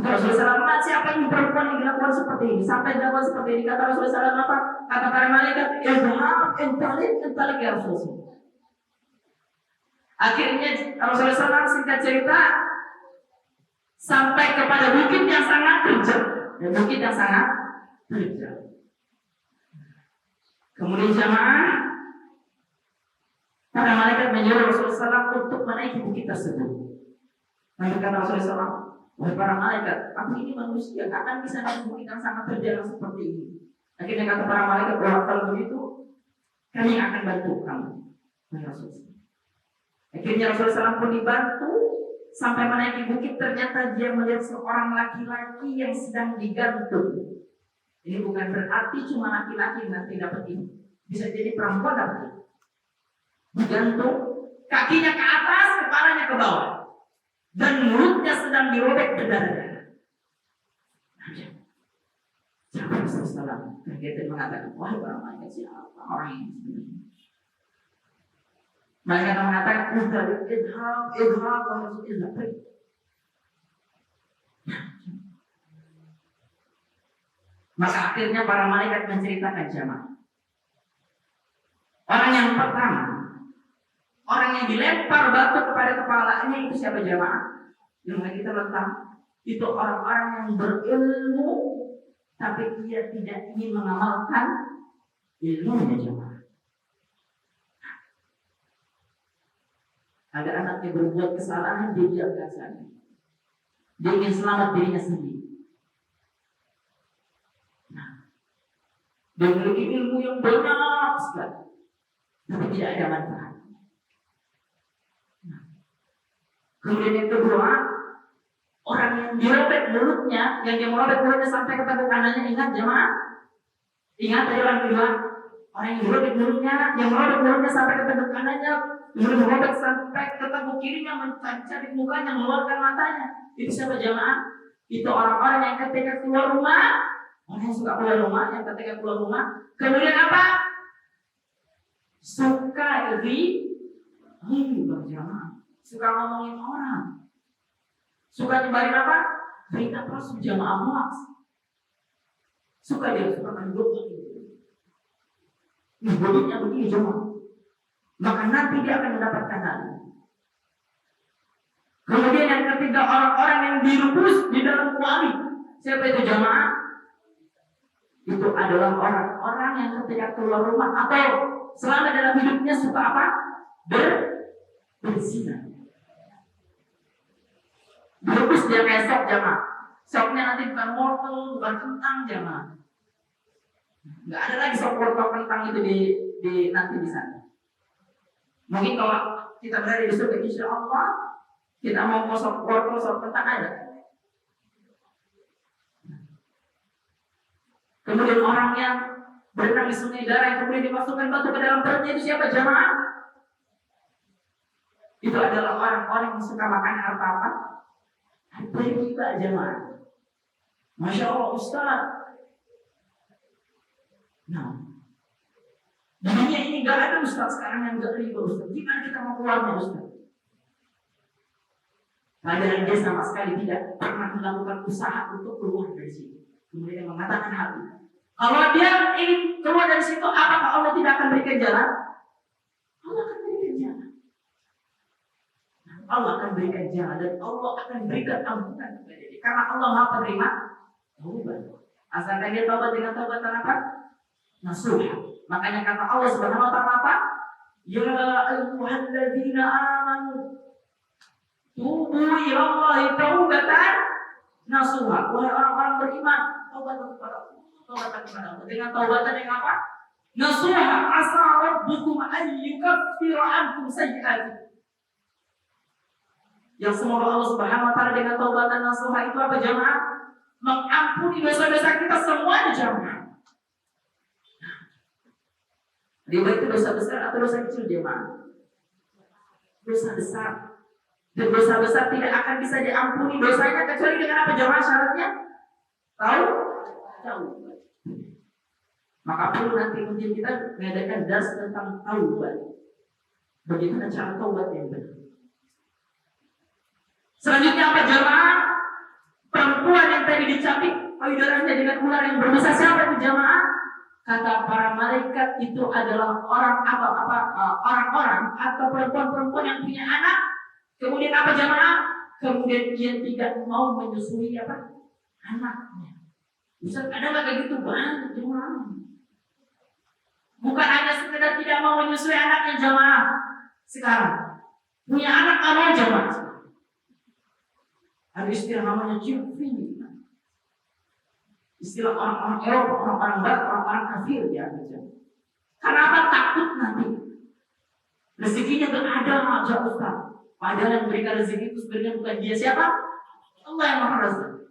Rasulullah SAW, siapa ini perempuan yang dilakukan seperti ini? Sampai dilakukan seperti ini, kata Rasulullah SAW apa? Kata para malaikat, entalik ya Rasulullah. Akhirnya Rasulullah SAW singkat cerita sampai kepada bukit yang sangat terjal. Bukit yang sangat terjal. Kemudian jamaah, para malaikat menyuruh Rasulullah SAW untuk menaiki bukit tersebut. Nabi kata Rasulullah SAW, wahai para malaikat, aku ini manusia, gak akan bisa menyembunyikan sangat terjaga seperti ini. Akhirnya kata para malaikat, bahwa kalau begitu, kami akan bantu kamu. Akhirnya Rasulullah SAW pun dibantu sampai menaiki bukit. Ternyata dia melihat seorang laki-laki yang sedang digantung. Ini bukan berarti cuma laki-laki nanti dapat ini, bisa jadi perempuan dapat ini. Digantung, kakinya ke atas, kepalanya ke bawah, dan mulutnya sedang dirobek berdarah. Siapa Rasulullah SAW mengatakan, wahai para malaikat, siapa orang ini sebenarnya? Malaikat mengatakan, idhab, harus idhab. Maka akhirnya para malaikat menceritakan jamaah. Orang yang pertama, orang yang dilempar batu kepada kepalanya itu siapa jamaah? Yang kita letak itu orang-orang yang berilmu, tapi dia tidak ingin mengamalkan ilmunya jamaah. Ada anak yang berbuat kesalahan, dia diamkan saja. Dia ingin selamat dirinya sendiri. Dia memiliki ilmu yang banyak sekali, tapi tidak ada manfaat. Kemudian yang kedua, orang yang dirobek mulutnya, yang dia merobek mulutnya sampai ke tepuk kanannya, ingat jemaah? Ingat tadi orang kedua, orang yang dirobek mulutnya, yang merobek mulutnya sampai ke tepuk kanannya, kemudian merobek sampai ke tepuk kirinya, mencari mukanya, mengeluarkan matanya. Itu siapa jemaah? Itu orang-orang yang ketika keluar rumah, orang yang suka keluar rumah, yang ketika keluar rumah, kemudian apa? Suka berjamaah, suka ngomongin orang, suka nyebarin apa? Berita palsu, jamaah hoax. Suka mendukung itu. Bentuknya begini jamaah. Maka nanti dia akan mendapatkan hal ini. Kemudian yang ketiga, orang-orang yang direbus di dalam kuali. Siapa itu jamaah? Itu adalah orang-orang yang ketika keluar rumah atau selama dalam hidupnya suka apa? Berzina. Direbus dia kayak sok jamaah. Soknya nanti bukan wortel, bukan kentang jamaah. Nggak ada lagi sok wortel kentang itu di nanti di sana. Mungkin kalau kita berada di surga, insya Allah kita mau sok wortel, sok kentang ada. Kemudian orang yang berenang di sungai darah yang kemudian dimasukkan batu ke dalam perutnya itu siapa jamaah? Itu adalah orang-orang yang suka makan harta apa? Harta riba jamaah. Masya Allah Ustaz. Nah, namanya ini gak ada Ustaz sekarang yang gak riba Ustaz. Gimana kita mau keluarnya Ustaz? Padahal dia sama sekali tidak pernah melakukan usaha untuk keluar dari sini. Kemudian mengatakan hal itu. Kalau dia ingin keluar dari situ, apakah Allah tidak akan berikan jalan? Allah akan berikan jalan. Allah akan berikan jalan dan Allah akan berikan ampunan kepada dia. Karena Allah Maha Penerima taubat. Asalkan dia taubat dengan taubatan apa? Nasuh. Makanya kata Allah Subhanahu wa taala apa? Ya ayyuhalladzina amanu tubu ila Allahi taubatan nasuha. Wahai orang-orang beriman, taubatan kepada Allah. Taubatan kepada Allah. Dengan taubatan yang apa? Nasuha. Asa rabbukum an yukaffira ankum sayyi'atikum. Yang semoga Allah Subhanahu wa taala dengan taubatan nasuha itu apa jamaah? Mengampuni dosa-dosa kita semuanya jamaah. Riba itu dosa besar atau dosa kecil jemaah? Dosa besar. Dan dosa besar tidak akan bisa diampuni dosanya kecuali dengan apa jemaah syaratnya? Tahu? Maka perlu nanti mungkin kita mengadakan dars tentang taubat. Bagaimana cara taubat yang benar. Selanjutnya apa jemaah? Perempuan yang tadi dicapik payudaranya dengan ular yang berbisa, siapa itu jemaah? Kata para malaikat itu adalah orang-orang atau perempuan-perempuan yang punya anak. Kemudian apa jemaah? Kemudian dia tidak mau menyusui apa? Anaknya. Bisa ada nggak kayak gitu banget jemaah? Bukan hanya sekedar tidak mau menyusui anaknya jemaah. Sekarang punya anak nggak mau jemaah. Ada istilah namanya Jufri. Istilah orang-orang Eropa, orang-orang Barat, orang-orang kafir ya baca. Karena apa? Takut nanti rezekinya gak ada aja Ustaz. Padahal yang memberikan rezeki itu sebenarnya bukan dia siapa? Allah yang maha rezeki.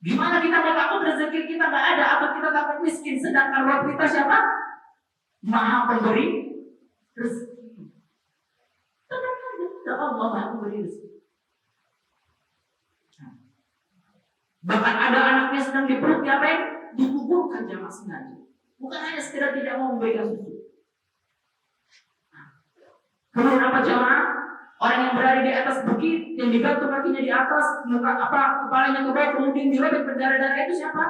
Gimana kita mau takut rezeki kita gak ada atau kita takut miskin? Sedangkan Rabb kita siapa? Maha pemberi rezeki. Tenang aja, Allah maha pemberi rezeki. Bahkan ada anaknya sedang di perut diapain? Dikuburkan jamaah sengaja. Bukan hanya sekedar tidak mau memberikan susu. Kemudian apa jamaah? Orang yang berada di atas bukit, yang digantung kakinya di atas, muka kepalanya ke bawah, kemudian dirobek berdarah-darah itu siapa?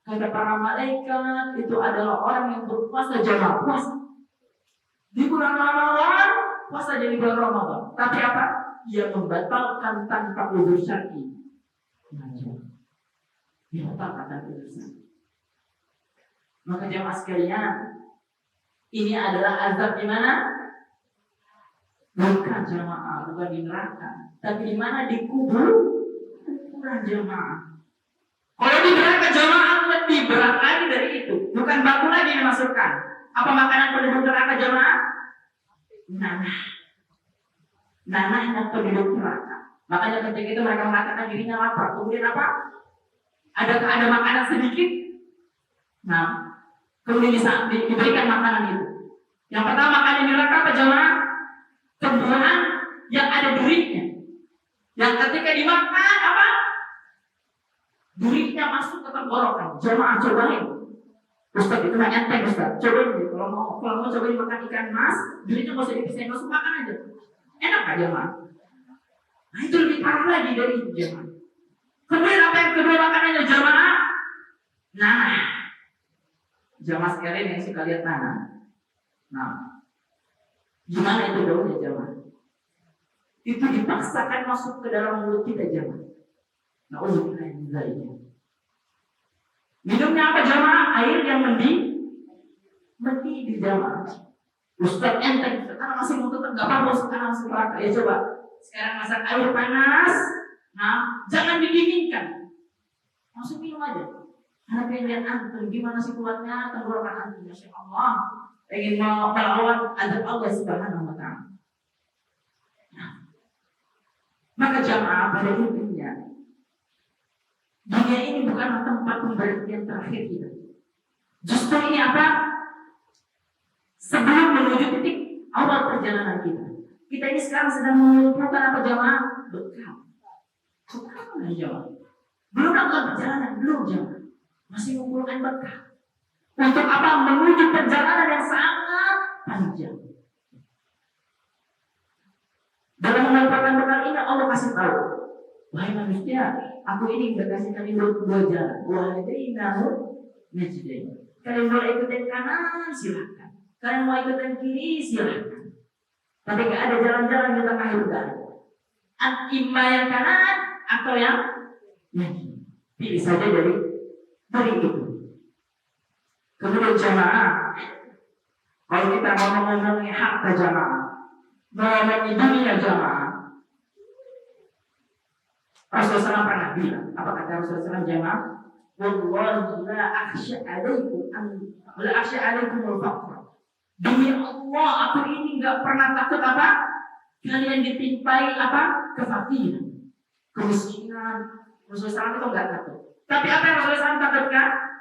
Kata para malaikat itu adalah orang yang berpuasa jamaah puasa. Di bulan Ramadan puasa jadi bulan Ramadan. Tapi apa? Dia membatalkan tanpa udzur syar'i. Maka jamaah sekalian, ini adalah azab di mana? Bukan jamaah, bukan di neraka, tapi di mana? Di kuburan jamaah. Kalau di neraka jamaah lebih berat lagi dari itu. Bukan batu lagi yang dimasukkan. Apa makanan penduduk neraka jamaah? Nanah yang penduduk neraka. Makanya ketika itu mereka mengatakan dirinya lapar. Kemudian apa? Adakah ada makanan sedikit? Nah, kemudian diberikan makanan itu. Yang pertama makanan di neraka apa jamaah? Tumbuhan yang ada durinya. Yang ketika dimakan apa? Durinya masuk ke tenggorokan. Jamaah cobain. Ustaz itu mah enteng Ustaz. Cobain deh. Kalau mau cobain makan ikan mas, durinya nggak usah dipisahin, langsung makan aja. Enak aja jamaah. Nah itu lebih parah lagi dari itu jamaah. Kemudian apa yang kedua makanannya jamaah? Nanah. Jamaah sekalian yang suka lihat nanah. Nah, gimana itu daunnya jamaah? Itu dipaksakan masuk ke dalam mulut kita jamaah. Nah, untuk lainnya. Minumnya apa jamaah? Air yang mendidih di jamaah. Ustaz enteng, karena masih mau tetap gak apa-apa sekarang masuk neraka. Ya coba, sekarang masak air panas. Nah, jangan didinginkan. Langsung minum aja. Karena pengen lihat antum gimana sih kuatnya tenggorokan antum, masya Allah. Pengen mau melawan azab Allah Subhanahu wa Ta'ala. Nah, maka jamaah pada intinya, dunia ini bukanlah tempat pemberhentian terakhir kita. Justru ini apa? Sebelum menuju titik awal perjalanan kita. Kita ini sekarang sedang mengumpulkan apa jamaah? Bekal. Jamaah. Belum melakukan perjalanan, belum jamaah. Masih mengumpulkan bekal. Untuk apa? Menuju perjalanan yang sangat panjang. Dalam mengumpulkan bekal ini Allah kasih tahu, wahai manusia, aku ini sudah kasih kalian dua jalan. Wahadainahu najdain. Kalian mau ikutin kanan silakan. Kalian mau ikutin kiri silakan. Tapi nggak ada jalan-jalan di tengah itu kan. Imma yang kanan atau yang pilih saja dari itu. Kemudian jamaah, kalau kita mau ngomongin harta jamaah, ngomongin dunia jamaah, Rasulullah SAW pernah bilang, apa kata Rasulullah SAW jamaah? Wallahi la akhsha alaikum al-faqr. Demi Allah, aku ini nggak pernah takut apa? Kalian ditimpai apa? Kefakiran, kemiskinan. Rasulullah SAW itu nggak takut. Tapi apa yang Rasulullah SAW takutkan?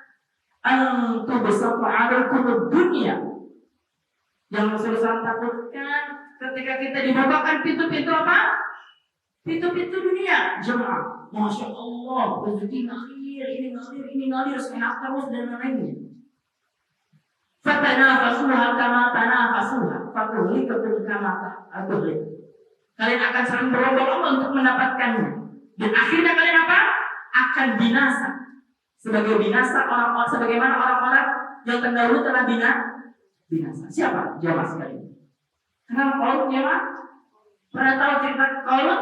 Antu besar alaikum dunia. Yang Rasulullah SAW takutkan ketika kita dibukakan pintu-pintu apa? Pintu-pintu dunia. Jemaah, masya Allah, rezeki ngalir, ini ngalir, sehat terus dan lainnya. Fatanafasuha kama tanafasuha, fakuhlikakum kama akuhlik. Kalian akan saling berlomba-lomba untuk mendapatkannya. Dan akhirnya kalian apa? Akan binasa. Sebagai binasa orang-orang, sebagaimana orang-orang yang terdahulu telah binasa. Siapa? Jamaah sekalian. Kenal Qaul jamaah? Pernah tahu cerita Qaul?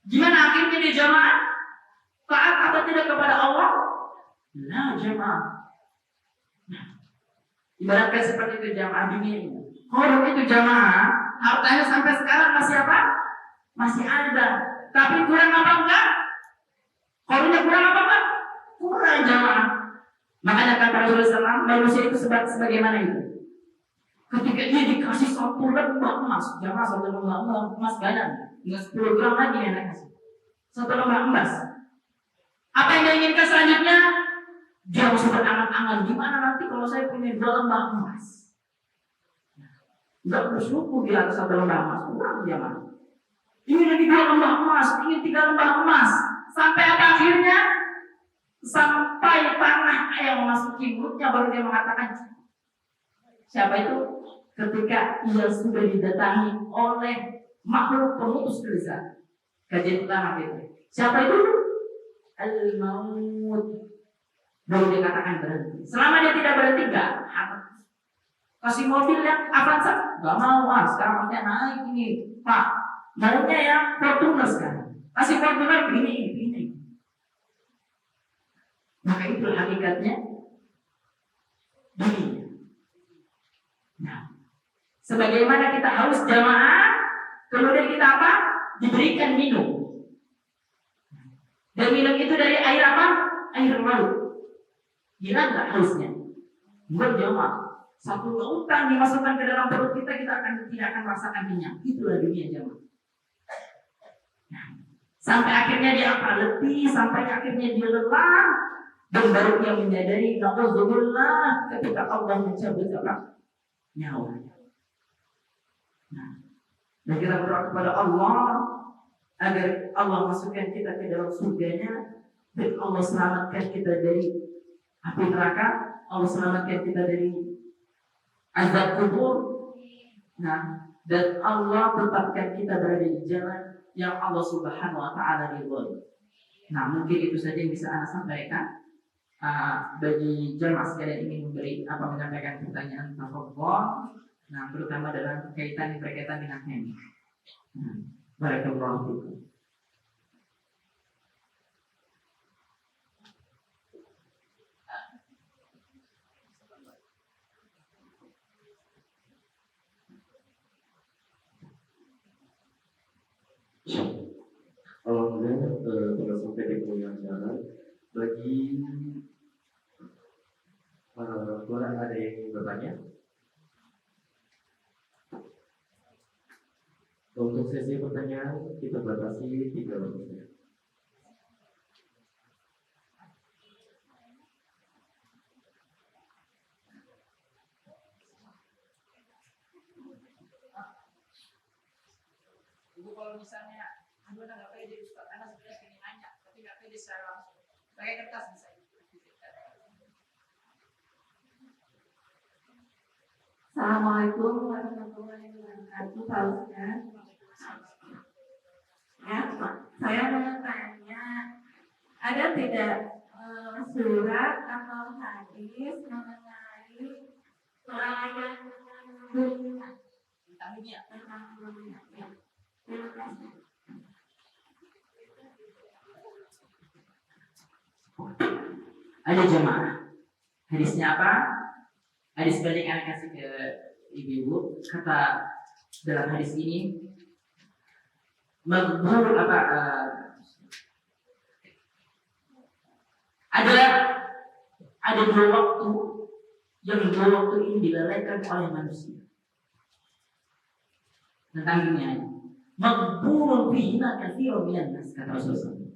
Gimana akhirnya dia jamaah? Taat atau tidak kepada Allah? Nah jamaah. Ibaratkan seperti itu jamaah dunia ini. Qaul itu jamaah, hartanya sampai sekarang masih apa? Masih ada. Tapi kurang apa enggak? Rasulullah SAW, manusia itu sebagaimana itu? Ketika dia dikasih satu lembah emas, jangan satu lembah emas banyak, nggak 10 gram lagi yang dikasih. Satu lembah emas. Apa yang dia inginkan selanjutnya? Dia harus berangan-angan, gimana nanti kalau saya punya 2 lembah emas? Nggak bersyukur di atas satu lembah emas, kurang dia mah. Ingin lagi 2 lembah emas, ingin 3 lembah emas. Sampai apa akhirnya? Sampai tanah yang memasuki mulutnya baru dia mengatakan. Siapa itu? Ketika ia sudah didatangi oleh makhluk pemutus lezat. Kajian pertama itu. Siapa itu? Al-maut. Baru dia katakan berhenti. Selama dia tidak berhenti, enggak. Kasih mobil yang Avanza, enggak mau. Sekarang makanya naik ini, Pak. Maunya yang Fortuner sekarang. Kasih Fortuner begini. Maka itu hakikatnya dunia. Nah, sebagaimana kita harus jamaah, kemudian kita apa? Diberikan minum. Dan minum itu dari air apa? Air laut. Gila nggak hausnya? Berjamaah. Satu lautan dimasukkan ke dalam perut kita tidak akan merasakan kenyang. Itulah dunia jamaah. Nah, sampai akhirnya dia apa? Letih, sampai akhirnya dia lelah. Dan baru dia menyadari, na'udzubillah, ketika Allah mencabut apa? Nyawa. Nah, dan kita berdoa kepada Allah agar Allah masukkan kita ke dalam surganya, dan Allah selamatkan kita dari api neraka, Allah selamatkan kita dari azab kubur. Nah, dan Allah tetapkan kita berada di jalan yang Allah Subhanahu wa taala ridhoi. Nah, mungkin itu saja yang bisa Anda sampaikan. Bagi jemaah sekalian ingin menyampaikan pertanyaan tafadhol. Nah, terutama dalam berkaitan dengan ini. Barakallahu fikum. Alhamdulillah, pada sampai di penghujung acara. Bagi boleh ada yang bertanya? Untuk sesi pertanyaan kita batasi 3 menit. Ibu kalau misalnya Anda nggak pede, Ustaz, Anda sebenarnya pengen nanya, tapi nggak pede secara langsung. Pakai kertas bisa. Assalamualaikum warahmatullahi wabarakatuh, Pak Ustaz. Ya, saya mau tanya, ada tidak surat atau hadis mengenai pelayan dunia? Tentang dunia. Ya. Terima kasih. Ada jemaah. Hadisnya apa? Hadis balik yang kasih ke ibu-ibu. Kata dalam hadis ini, maghfur apa? Ada 2 waktu yang 2 waktu ini dilalaikan oleh manusia tentang dunia ini. Maghfurun bihina katsirun minan nas, kata Rasulullah.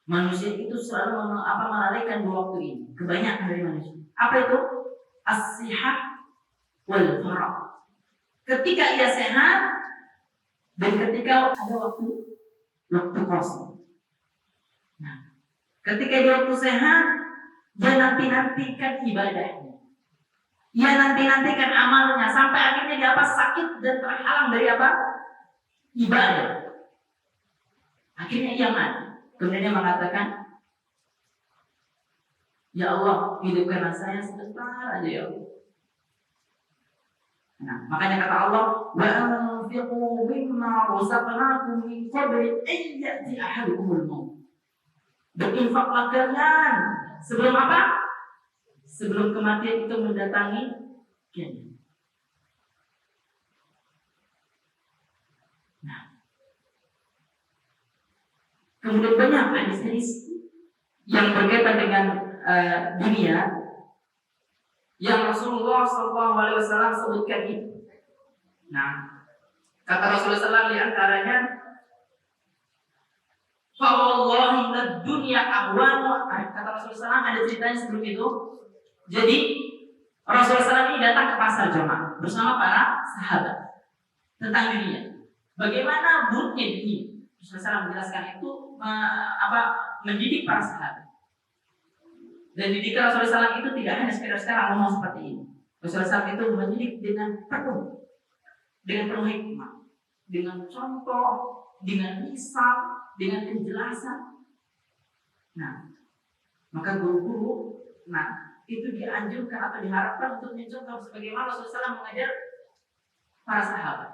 Manusia itu selalu melalaikan 2 waktu ini, kebanyakan dari manusia. Apa itu? As-sihat wal farah. Ketika ia sehat dan ketika ada waktu kosong. Nah, ketika dia waktu sehat, dia nanti-nantikan ibadahnya. Ia nanti-nantikan amalnya sampai akhirnya dia sakit dan terhalang dari ibadah. Akhirnya ia mati. Kemudian dia mengatakan, ya Allah, hidupkanlah saya sebentar aja ya Allah. Nah, makanya kata Allah, wa anfiqu mimma razaqnakum min qabli an ya'ti ahadukumul maut. Berinfaklah kalian sebelum apa? Sebelum kematian itu mendatangi kalian. Nah, kemudian banyak hadis-hadis yang berkaitan dengan dunia yang Rasulullah SAW sebutkan itu. Nah, kata Rasulullah SAW di antaranya, "Fawallahi lad dunya ahwanu." Kata Rasulullah SAW ada ceritanya sebelum itu. Jadi Rasulullah SAW ini datang ke pasar jemaah bersama para sahabat tentang dunia. Bagaimana buruknya dunia? Rasulullah SAW menjelaskan itu mendidik para sahabat. Dan didikan Rasulullah SAW itu tidak hanya sekedar ngomong seperti ini. Rasulullah SAW itu mendidik dengan penuh hikmah, dengan contoh, dengan misal, dengan penjelasan. Nah, maka guru-guru, itu dianjurkan atau diharapkan untuk mencontoh sebagaimana Rasulullah SAW mengajar para sahabat.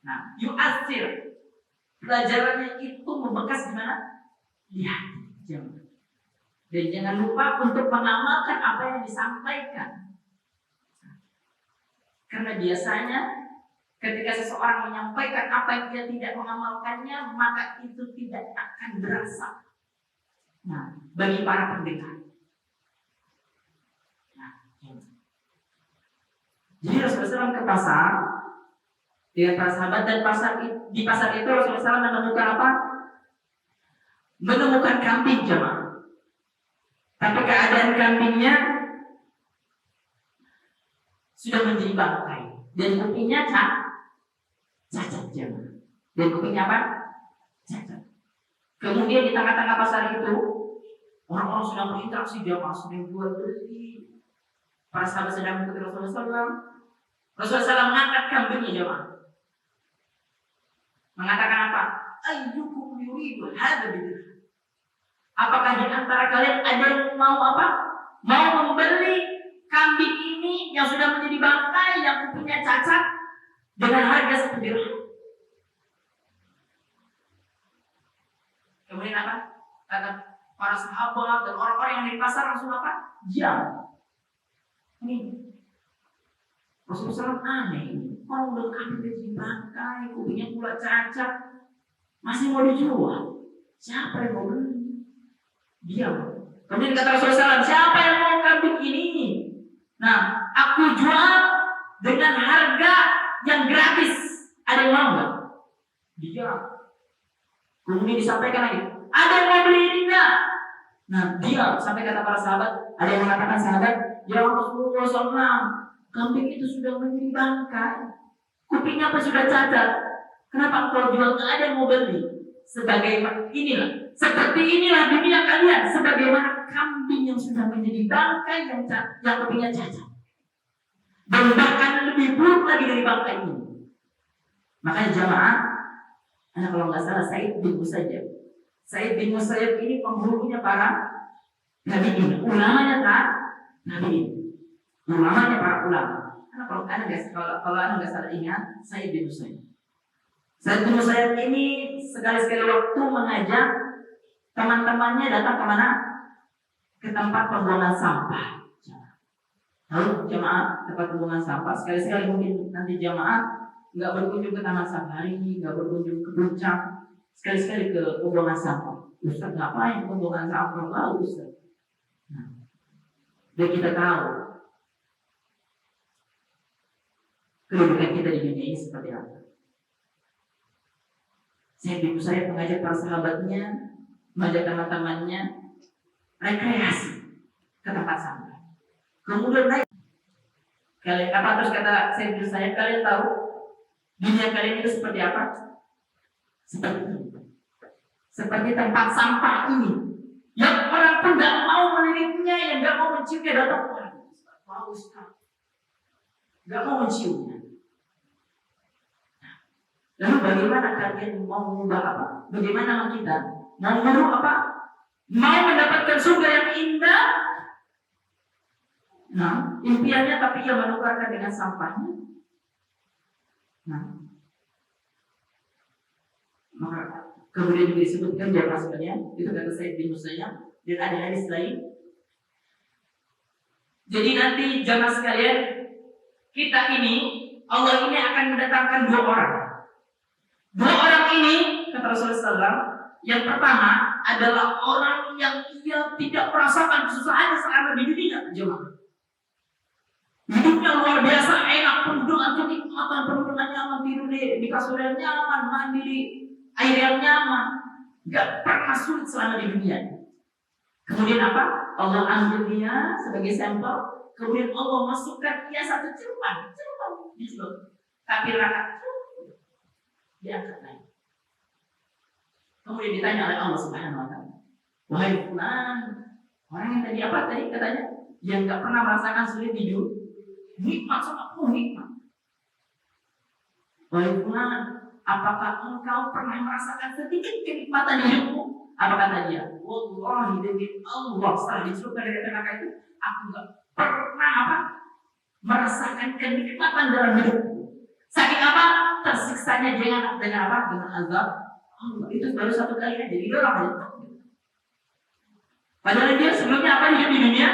Nah, yu'athir, pelajarannya itu membekas di mana? Di hati. Dan jangan lupa untuk mengamalkan apa yang disampaikan. Karena biasanya ketika seseorang menyampaikan apa yang dia tidak mengamalkannya, maka itu tidak akan berasa. Nah, bagi para pendengar. Jadi Rasulullah SAW ke pasar dengan para sahabat, dan di pasar itu Rasulullah SAW menemukan apa? Menemukan kambing jemaah. Tapi keadaan kambingnya sudah menjadi bangkai dan kupingnya cacat jemaah. Dan kupingnya apa? Cacat. Kemudian di tengah-tengah pasar itu orang-orang sedang berinteraksi jemaah, sedang jual beli. Para sahabat sedang mengikuti Rasulullah SAW. Rasulullah SAW mengangkat kambingnya jemaah. Mengatakan apa? Ayyukum yuridu hadza bidirham. Apakah di antara kalian ada yang mau apa? Mau membeli kambing ini yang sudah menjadi bangkai, yang kupingnya cacat, dengan harga 1 dirham? Kemudian apa? Kata para sahabat dan orang-orang yang di pasar langsung apa? Diam. Ini Rasulullah SAW aneh. Orang udah kambing jadi bangkai, kupingnya pula cacat, masih mau dijual? Siapa yang mau beli? Diam. Kemudian kata Rasulullah SAW, siapa yang mau kambing ini? Nah, aku jual dengan harga yang gratis. Ada yang mau nggak? Diam. Kemudian disampaikan lagi, ada yang mau beli ini nggak? Nah, diam. Sampai kata para sahabat, ada yang mengatakan sahabat, ya Rasulullah SAW, kambing itu sudah menjadi bangkai, kupingnya apa sudah cacat. Kenapa engkau jual? Nggak ada yang mau beli. Seperti inilah dunia kalian, sebagaimana kambing yang sudah menjadi bangkai yang kupingnya cacat, dan bahkan lebih buruk lagi dari bangkai ini. Makanya jamaah, kalau nggak salah Sa'id bin Musayyab. Sa'id bin Musayyab ini penggurunya para tabi'in, ulamanya tabi'in, ulamanya para ulama. Kalau anda nggak salah ingat, Sa'id bin Musayyab. Sa'id bin Musayyab ini sekali-sekali waktu mengajak teman-temannya datang kemana? Ke tempat pembuangan sampah. Lalu jamaah tempat pembuangan sampah. Sekali-sekali mungkin nanti jamaah nggak berkunjung ke Taman Safari, nggak berkunjung ke puncak, sekali-sekali ke pembuangan sampah. Ustaz ngapain pembuangan sampah? Lalu Ustaz. Dan kita tahu kedudukan kita di dunia ini seperti apa. Saya mengajak para sahabatnya, mengajak teman-temannya rekreasi ke tempat sampah. Kemudian naik. Terus kata saya, kalian tahu dunia kalian itu seperti apa? Seperti ini. Seperti tempat sampah ini, yang orang pun nggak mau meliriknya, yang nggak mau menciumnya, datang orang. Wow, Ustaz, nggak mau menciumnya. Lalu bagaimana kalian mau mengubah apa? Bagaimana kita mau meniru apa? Mau mendapatkan surga yang indah? Nah, impiannya tapi ia menukarkan dengan sampahnya. Nah, maka kemudian disebutkan jamaah sekalian, itu kata Sa'id bin Musayyab, dan ada hadis lain. Jadi nanti jamaah sekalian, kita ini, Allah ini akan mendatangkan 2 orang. 2 orang ini, kata Rasulullah SAW, yang pertama adalah orang yang ia tidak merasakan kesusahannya selama di dunia, jemaah. Hidupnya luar biasa enak, penuh dengan kenikmatan, penuh dengan nyaman, tidur di kasur yang nyaman, mandi di air yang nyaman, gak pernah sulit selama di dunia. Kemudian apa? Allah ambil dia sebagai sampel, kemudian Allah masukkan dia satu celupan di situ. Tapi raka diangkat naik. Kemudian ditanya oleh Allah Subhanahu Wa Taala, wahai fulan, orang yang tadi apa tadi katanya, yang nggak pernah merasakan sulit hidup, nikmat sama nikmat. Wahai fulan, apakah engkau pernah merasakan sedikit kenikmatan hidupmu? Apa kata dia? Wallahi demi Allah, setelah dicelupkan dari neraka itu, aku nggak pernah merasakan kenikmatan dalam hidupku. Saking apa? Tersiksanya dengan apa? Dengan azab Allah. Itu baru satu kali aja. Dia orang aja. Padahal dia sebelumnya apa hidup di dunia?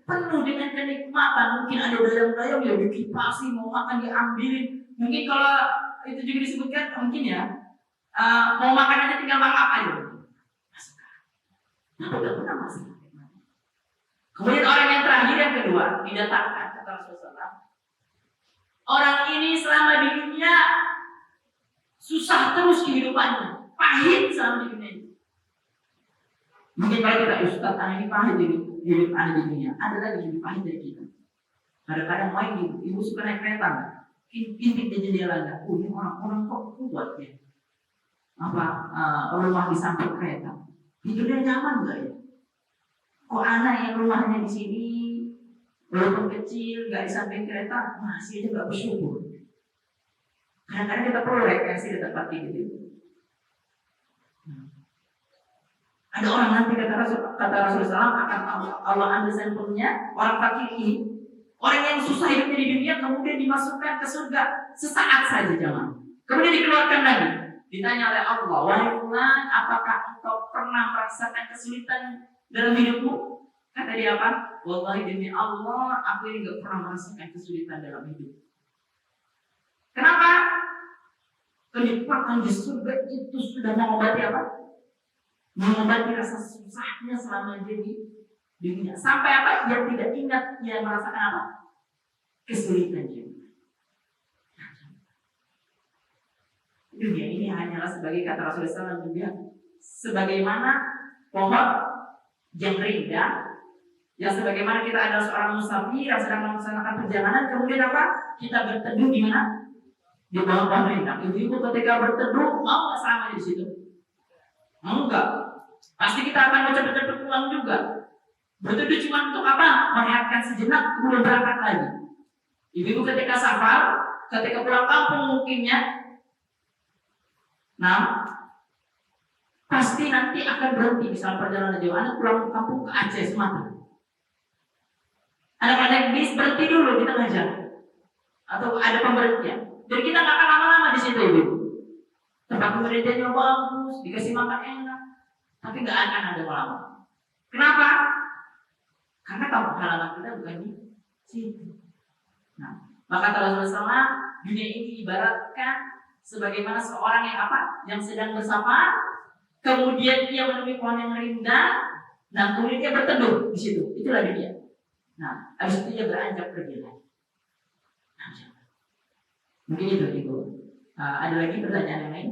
Penuh dengan kenikmatan. Mungkin ada dayang-dayang yang dikipasi, mau makan diambilin. Mungkin kalau itu juga disebutkan, mungkin ya mau makan aja tinggal makan aja. Tapi tidak pernah masuk. Kemudian orang yang terakhir yang kedua didatangkan kata Rasulullah. Orang ini selama di dunia susah terus kehidupannya, pahit selama di dunia ini. Mungkin kalau kita Ustaz, anak ini pahit hidup anak di dunia, ada lagi lebih pahit dari kita. Kadang-kadang main gitu, ibu suka naik kereta nggak? Intip di jendela nggak? Ini orang-orang kok kuat ya? Rumah di samping kereta, hidupnya nyaman nggak ya? Kok anak yang rumahnya di sini, walaupun kecil, nggak di samping kereta, masih aja nggak bersyukur. Kadang-kadang kita perlu refleksi di tempat gitu. Ada orang nanti kata Rasulullah akan Allah ambil sampelnya orang fakir ini, orang yang susah hidupnya di dunia, kemudian dimasukkan ke surga sesaat saja jemaah. Kemudian dikeluarkan lagi. Ditanya oleh Allah, wahai fulan, apakah engkau pernah merasakan kesulitan dalam hidupmu? Kata dia apa? Wallahi demi Allah, aku ini gak pernah merasakan kesulitan dalam hidup. Kenapa? Kenikmatan di surga itu sudah mengobati apa? Mengobati rasa susahnya selama dia di dunia. Sampai apa? Dia tidak ingat dia merasakan apa? Kesulitan juga. Dunia ini hanyalah sebagai kata Rasulullah SAW, sebagaimana pohon yang rindang, yang sebagaimana kita adalah seorang musafir yang sedang melaksanakan perjalanan, kemudian apa? Kita berteduh di mana? Di bawah pohon rindang. Ibu-ibu ketika berteduh mau nggak selama di situ? Enggak. Pasti kita akan mau cepet-cepet pulang juga. Berteduh cuma untuk apa? Merehatkan sejenak, kemudian berangkat lagi. Ibu-ibu ketika safar, ketika pulang kampung mungkinnya, nah, pasti nanti akan berhenti. Misalnya perjalanan jauh, anak pulang kampung ke Aceh, Sumatera. Anak-anak bis berhenti dulu di tengah jalan, atau ada pemberhentian. Jadi kita nggak akan lama-lama di situ, ibu. Tempat pemberhentiannya bagus, dikasih makan enak, tapi nggak akan ada lama. Kenapa? Karena kampung halaman kita bukan di situ. Nah, maka Rasulullah dunia ini ibaratkan sebagaimana seorang yang apa? Yang sedang bersafar, kemudian dia menemui pohon yang rindang, dan kemudian dia berteduh di situ. Itulah dunia. Nah, habis itu dia beranjak pergi lagi. Mungkin itu Ibu. Ada lagi pertanyaan yang lain?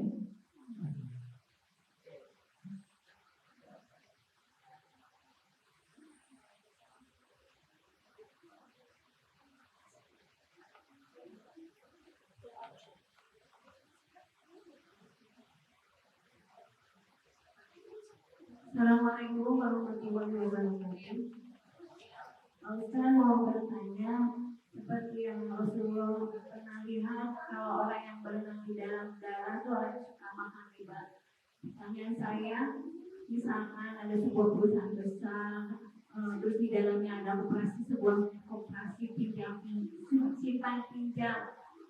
Assalamualaikum warahmatullahi wabarakatuh. Ustaz mau bertanya, seperti yang Rasulullah pernah lihat kalau orang yang berenang di dalam darah itu orang yang suka makan riba. Pertanyaan saya, misalkan ada sebuah perusahaan besar, terus di dalamnya ada sebuah koperasi simpan pinjam,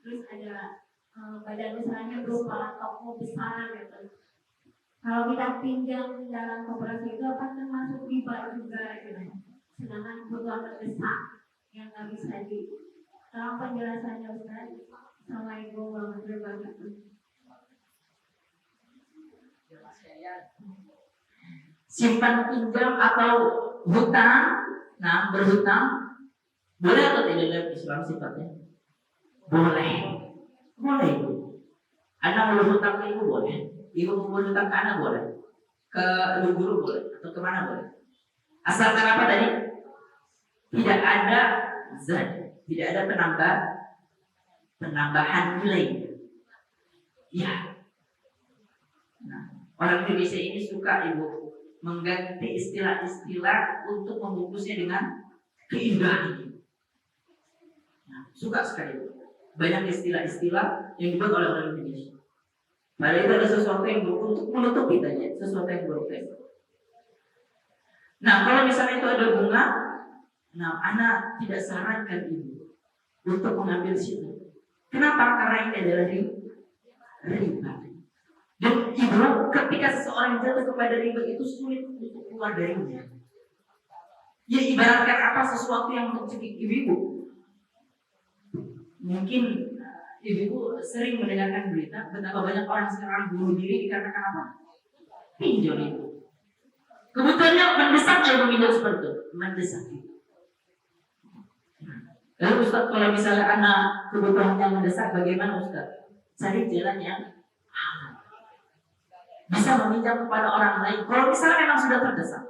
terus ada badan usahanya berupa toko besar gitu. Kalau kita pinjam dalam koperasi itu apa termasuk riba juga gitu. Sedangkan kebutuhan mendesak yang nggak bisa di. Tolong penjelasannya Ustaz. Assalamualaikum warahmatullahi wabarakatuh. Simpan pinjam atau hutang, nah berhutang Boleh atau tidak dalam Islam sifatnya? Boleh. Boleh itu. Anak mau hutang ke ibu boleh. Ibu mau hutang ke anak boleh. Ke guru boleh. Atau kemana boleh. Asalkan apa tadi? Tidak ada zat. Tidak ada penambahan nilai. Ya. Nah, orang Indonesia ini suka ibu mengganti istilah-istilah untuk membungkusnya dengan keindahan. Nah, suka sekali. Banyak istilah-istilah yang dibuat oleh orang Indonesia. Padahal itu ada sesuatu yang buruk untuk menutupi tadi, sesuatu yang buruk tadi. Nah, kalau misalnya itu ada bunga, nah, anak tidak sarankan ibu untuk mengambil situ. Kenapa? Karena ini adalah riba. Dan ibu, ketika seseorang jatuh kepada riba itu sulit untuk keluar darinya. Ya ibaratkan apa sesuatu yang mencekik ibu. Mungkin ibu sering mendengarkan berita betapa banyak orang sekarang bunuh diri dikarenakan apa? Pinjol itu. Kebutuhannya mendesak atau meminjau seperti itu? Mendesak. Lalu Ustaz, kalau misalnya anak kebutuhannya mendesak, bagaimana Ustaz? Cari jalan yang halal. Bisa meminjam kepada orang lain. Kalau misalnya memang sudah terdesak.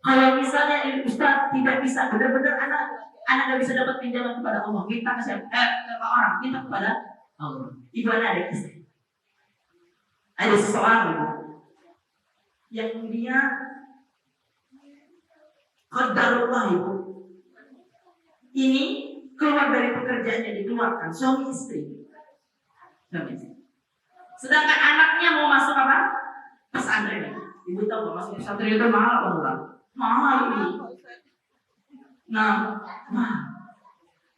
Kalau misalnya Ustaz tidak bisa, benar-benar anak tidak bisa dapat pinjaman kepada Allah, minta ke siapa? Ke orang, minta kepada Allah. Ibu ada istri. Ada seseorang ibu yang dia qadarullah ibu. Ini keluar dari pekerjaannya, dikeluarkan suami istri. Sedangkan anaknya mau masuk apa? Pesantren. Ibu tahu nggak masuk pesantren itu mahal apa enggak? Mahal ibu. Nah,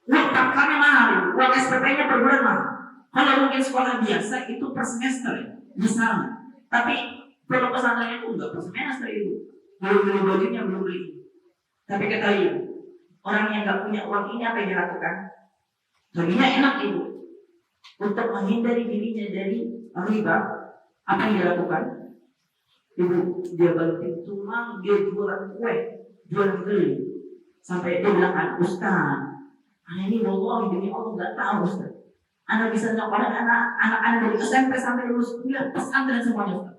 uang pakannya mahal, uang SPP-nya per bulan mahal. Kalau mungkin sekolah biasa itu per semester ya, misalnya. Tapi kalau pesantren itu enggak per semester itu. Belum beli bajunya, belum beli. Tapi ketahui, orang yang nggak punya uang ini apa yang dilakukan? Baginya enak ibu. Untuk menghindari dirinya dari riba, apa yang dilakukan? Ibu, dia banting tulang, dia jualan kue, jualan geli. Sampai dia bilang, Ustaz, anak ini wallahi demi Allah nggak tahu Ustaz. Anak bisa nyokolin anak dari SMP sampai lulus kuliah pesantren semuanya Ustaz.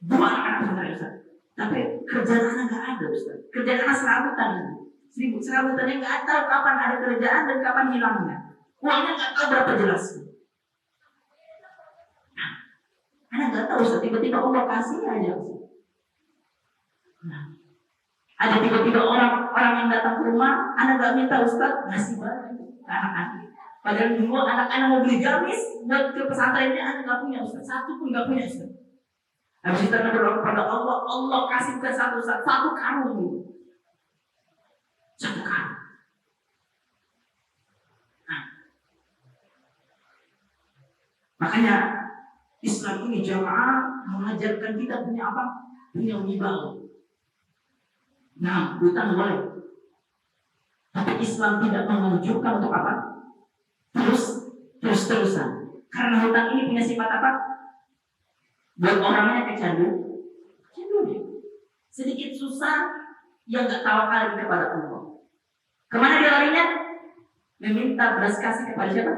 2 anak pesantren Ustaz. Tapi kerjaan anak nggak ada Ustaz. Kerjaan anak serabutan. Serabutan yang nggak tahu kapan ada kerjaan dan kapan hilangnya. Uangnya nggak tahu berapa jelas. Nah, anak nggak tahu Ustaz. Tiba-tiba Allah kasih aja Ustaz. Nah, ada tiba-tiba orang yang datang ke rumah, anak gak minta Ustaz, ngasih barang ke anak-anak. Padahal dulu anak-anak mau beli gamis buat ke pesantrennya, anak gak punya Ustaz, satu pun gak punya Ustaz. Habis itu anak berdoa kepada Allah, Allah kasih bukan satu Ustaz, satu karung. Satu karung. Nah, makanya Islam ini jamaah mengajarkan kita punya apa? Punya wibawa. Nah, hutang boleh. Tapi Islam tidak menganjurkan untuk apa? Terus-terusan. Karena hutang ini punya sifat apa? Buat orangnya kecandu. Sedikit susah, yang nggak tawakal kepada Allah. Kemana dia larinya? Meminta belas kasih kepada siapa?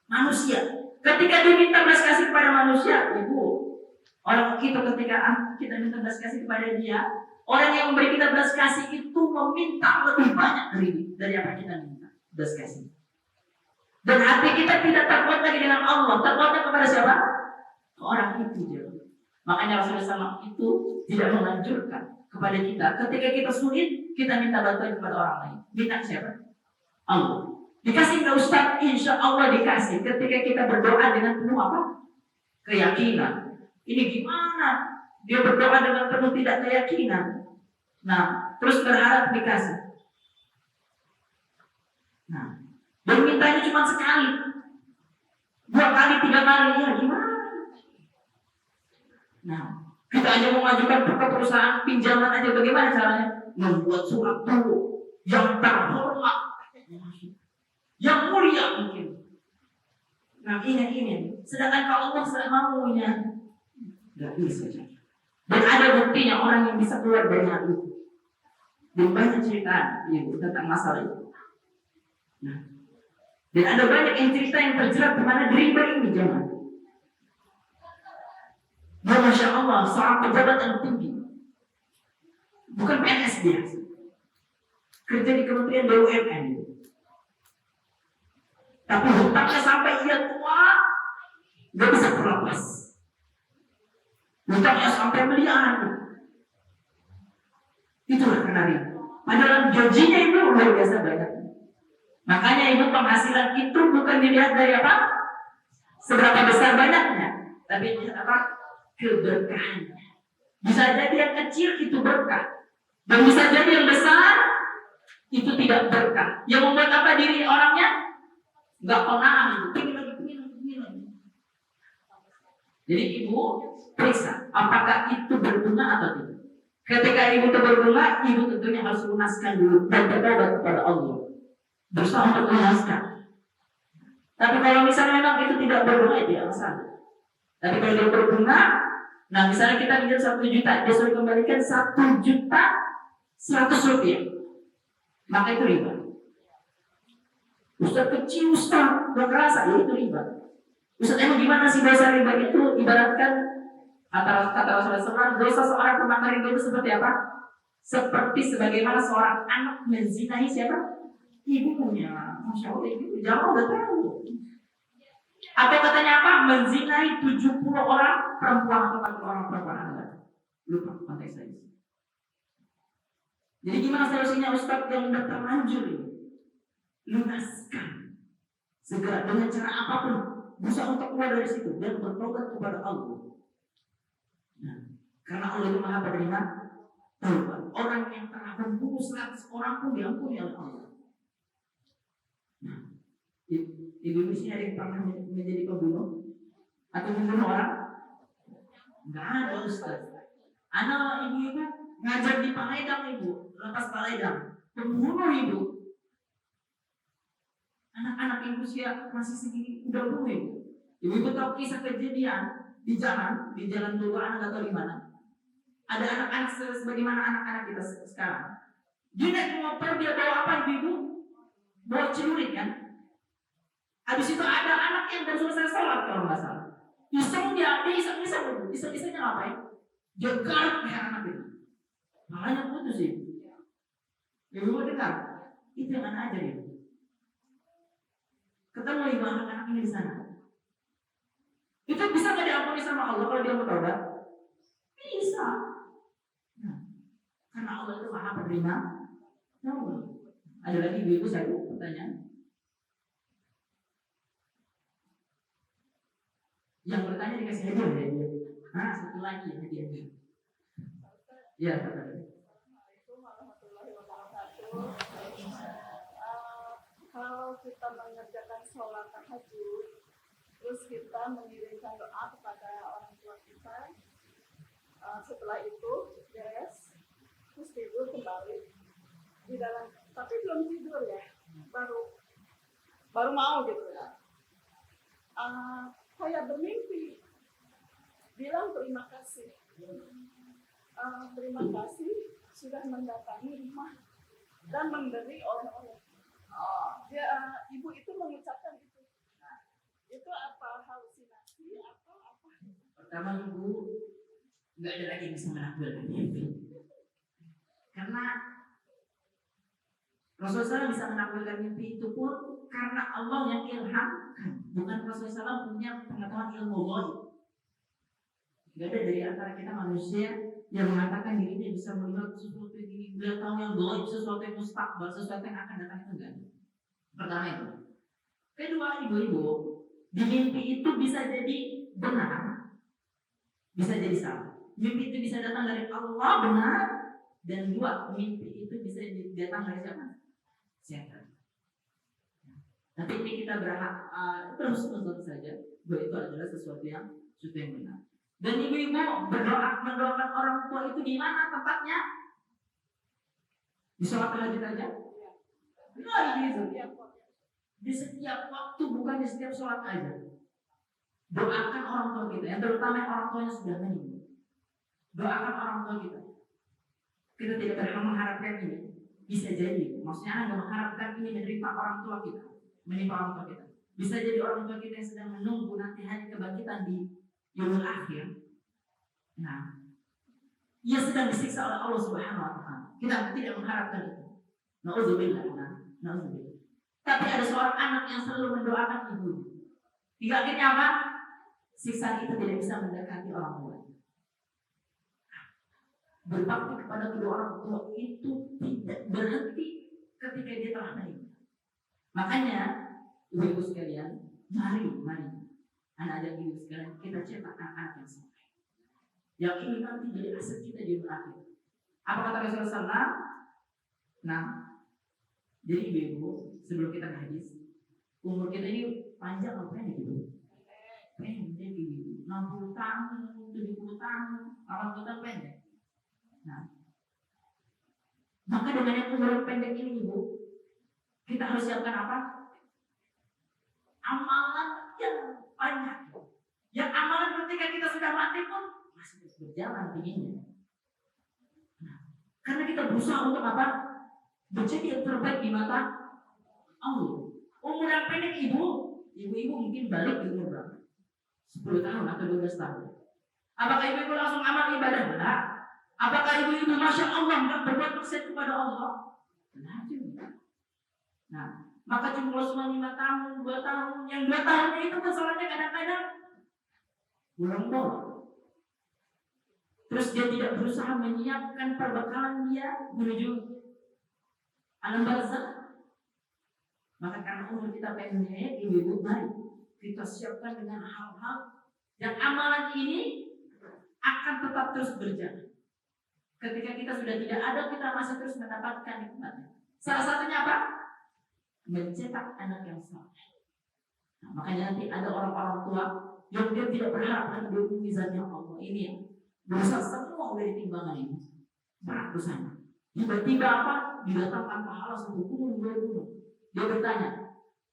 Manusia. Ketika dia minta belas kasih kepada manusia, ibu, orang kita ketika kita minta belas kasih kepada dia, orang yang memberi kita belas kasih itu meminta lebih banyak dari apa kita minta belas kasih. Dan hati kita tidak takut lagi dengan Allah, takutnya kepada siapa? Orang itu dia. Makanya Rasulullah SAW itu tidak menganjurkan kepada kita ketika kita sulit kita minta bantuan kepada orang lain. Minta siapa? Allah. Dikasih nggak Ustaz? Insya Allah dikasih. Ketika kita berdoa dengan penuh apa? Keyakinan. Ini gimana? Dia berdoa dengan penuh tidak keyakinan. Nah, terus berharap dikasih. Nah, dan mintanya cuma sekali, 2 kali, 3 kali, ya gimana? Nah, kita aja mau mengajukan ke perusahaan pinjaman aja, bagaimana caranya? Membuat surat dulu yang terhormat, yang mulia mungkin. Nah, ini. Sedangkan kalau Allah semaunya, nggak bisa. Dan ada buktinya orang yang bisa keluar dari hal itu. Dan banyak cerita ibu tentang masalah itu. Nah, dan ada banyak yang cerita yang terjerat kemana riba ini jangan. Ya Masya Allah, seorang pejabat yang tinggi, bukan PNS biasa, kerja di Kementerian BUMN, tapi hutangnya sampai ia tua, nggak bisa terlepas. Hutangnya sampai miliaran. Itulah karena riba. Padahal gajinya itu luar biasa banyak. Makanya ibu penghasilan itu bukan dilihat dari apa? Seberapa besar banyaknya, tapi dilihat apa? Keberkahannya. Bisa jadi yang kecil itu berkah, dan bisa jadi yang besar itu tidak berkah. Yang membuat apa diri orangnya nggak pernah pingin lagi. Jadi ibu periksa apakah itu berbunga atau tidak. Ketika ibu itu berbunga, ibu tentunya harus lunaskan dulu dan bertobat kepada Allah, berusaha untuk lunaskan. Tapi kalau misalnya memang itu tidak berbunga, itu tidak masalah. Tapi kalau dia berbunga, nah misalnya kita pinjam 1 juta, dia suruh kembalikan 1.100.000 rupiah, maka itu riba. Ustaz kecil, Ustaz gak kerasa, ya itu riba. Ustaz emang gimana sih dosa riba itu? Ibaratkan kata Rasulullah, dosa seorang pemakan riba itu seperti apa? Seperti sebagaimana seorang anak menzinahi siapa? Ibunya. Masya Allah, ibu jauh udah tahu. Apa katanya apa? Menzinahi 70 orang perempuan atau 40 orang perempuan Anda. Lupa konteks saya. Jadi gimana solusinya Ustaz yang udah terlanjur ini? Lunaskan segera dengan cara apapun, bisa untuk keluar dari situ dan bertobat kepada Allah. Nah, karena Allah itu Maha Penerima taubat. Orang yang telah membunuh 100 orang pun diampuni oleh Allah. Nah, Ibu sini ada yang pernah menjadi pembunuh atau membunuh orang? Enggak ada Ustaz. Anak ibu ngajar di Pangaidang ibu, lepas Pangaidang, pembunuh ibu. Anak-anak yang usia masih segini udah bunuh ibu. Ibu tahu kisah kejadian di jalan Bogor, anak nggak tahu di mana. Ada anak-anak sebagaimana anak-anak kita sekarang. Dia naik motor, dia bawa apa ibu? Bawa celurit kan? Habis itu ada anak yang baru selesai sholat kalau nggak salah. Dia iseng-isengnya ngapain? Dia garuk kayak anak itu. Makanya putus ibu. Ibu dengar? Itu yang anak ajar ibu. Ketemu ibu anak-anak ini di sana. Itu bisa nggak diampuni sama Allah kalau dia bertobat? Bisa. Nah, karena Allah itu Maha Penerima taubat. Ada lagi ibu saya pertanyaan. Yang bertanya dikasih hadiah ya. Nah, satu lagi hadiahnya. Ya, Pak. Kalau kita mengerjakan sholat tahajud, terus kita mengirimkan doa kepada orang tua kita, setelah itu beres, terus tidur kembali di dalam, tapi belum tidur ya, baru mau gitu ya. Saya bermimpi bilang terima kasih sudah mendatangi rumah dan memberi oleh-oleh. Ibu itu mengucapkan itu. Itu apa halusinasi atau apa? Pertama ibu nggak ada lagi yang bisa menampilkan mimpi. Karena Rasulullah bisa menampilkan mimpi itu pun karena Allah yang ilhamkan, bukan Rasulullah punya pengetahuan ilmu gaib. Gak ada dari antara kita manusia yang mengatakan dirinya bisa melihat sesuatu yang ini, beliau tahu yang gaib, sesuatu yang mustakbal, sesuatu yang akan datang itu enggak. Pertama itu. Kedua, ibu-ibu, di mimpi itu bisa jadi benar, bisa jadi salah. Mimpi itu bisa datang dari Allah benar, dan dua, mimpi itu bisa datang dari siapa? Setan. Tapi ini kita berhak terus saja bahwa itu adalah sesuatu yang benar. Dan ibu-ibu mendoakan orang tua itu di mana tempatnya? Di sholat tahajud aja? Di setiap waktu, bukan di setiap sholat aja. Doakan orang tua kita, yang terutama orang tuanya sudah meninggal. Doakan orang tua kita. Kita tidak berhak mengharapkan ini. Bisa jadi, maksudnya Anda mengharapkan ini menimpa orang tua kita, menimpa orang tua kita. Bisa jadi orang tua kita yang sedang menunggu nanti hari kebangkitan di yaumul akhir. Nah, ia sedang disiksa oleh Allah Subhanahu wa taala. Kita tidak mengharapkan itu. Nauzubillah. Nauzubillah. Tapi ada seorang anak yang selalu mendoakan ibunya. Hingga akhirnya apa? Siksaan itu tidak bisa mendekati orang tua. Berbakti kepada kedua orang tua itu tidak berhenti ketika dia telah meninggal. Makanya, ibu-ibu sekalian, mari, anak ajak ibu sekalian, kita cetak anak-anak yang soleh. Yang ini nanti jadi aset kita di akhir. Apa kata Rasulullah SAW? Nah, jadi ibu-ibu, sebelum kita ke hadis, umur kita ini panjang atau pendek gitu? Pendek ibu, 60 tahun, 70 tahun, 80 tahun pendek. Nah, maka dengan yang umur pendek ini ibu, kita harus siapkan apa? Amalan yang banyak. Yang amalan ketika kita sudah mati pun masih terus berjalan tingginya. Nah, karena kita berusaha untuk apa? Menjadi yang terbaik di mata Allah. Umur yang pendek ibu-ibu mungkin balik di umur berapa? 10 tahun atau 12 tahun. Apakah ibu-ibu langsung amal ibadah? Benar. Apakah ibu-ibu Masya Allah nggak berbuat maksiat kepada Allah? Benar juga. Nah, maka cuma 5 tahun, 2 tahun, yang 2 tahunnya itu kesalahannya kadang-kadang bolong-bolong. Terus dia tidak berusaha menyiapkan perbekalan dia menuju alam barzakh. Maka karena umur kita pendek, ibu-ibu mari kita siapkan dengan hal-hal yang amalan ini akan tetap terus berjalan. Ketika kita sudah tidak ada, kita masih terus mendapatkan nikmatnya. Salah satunya apa? Mencetak anak yang saleh. Nah, makanya nanti ada orang-orang tua yang dia tidak berharap akan mizannya Allah. Ini yang dosa semua udah ditimbangan ini. Berat dosanya. Tiba-tiba apa? Didatangkan pahala sehukum dua. Dia bertanya,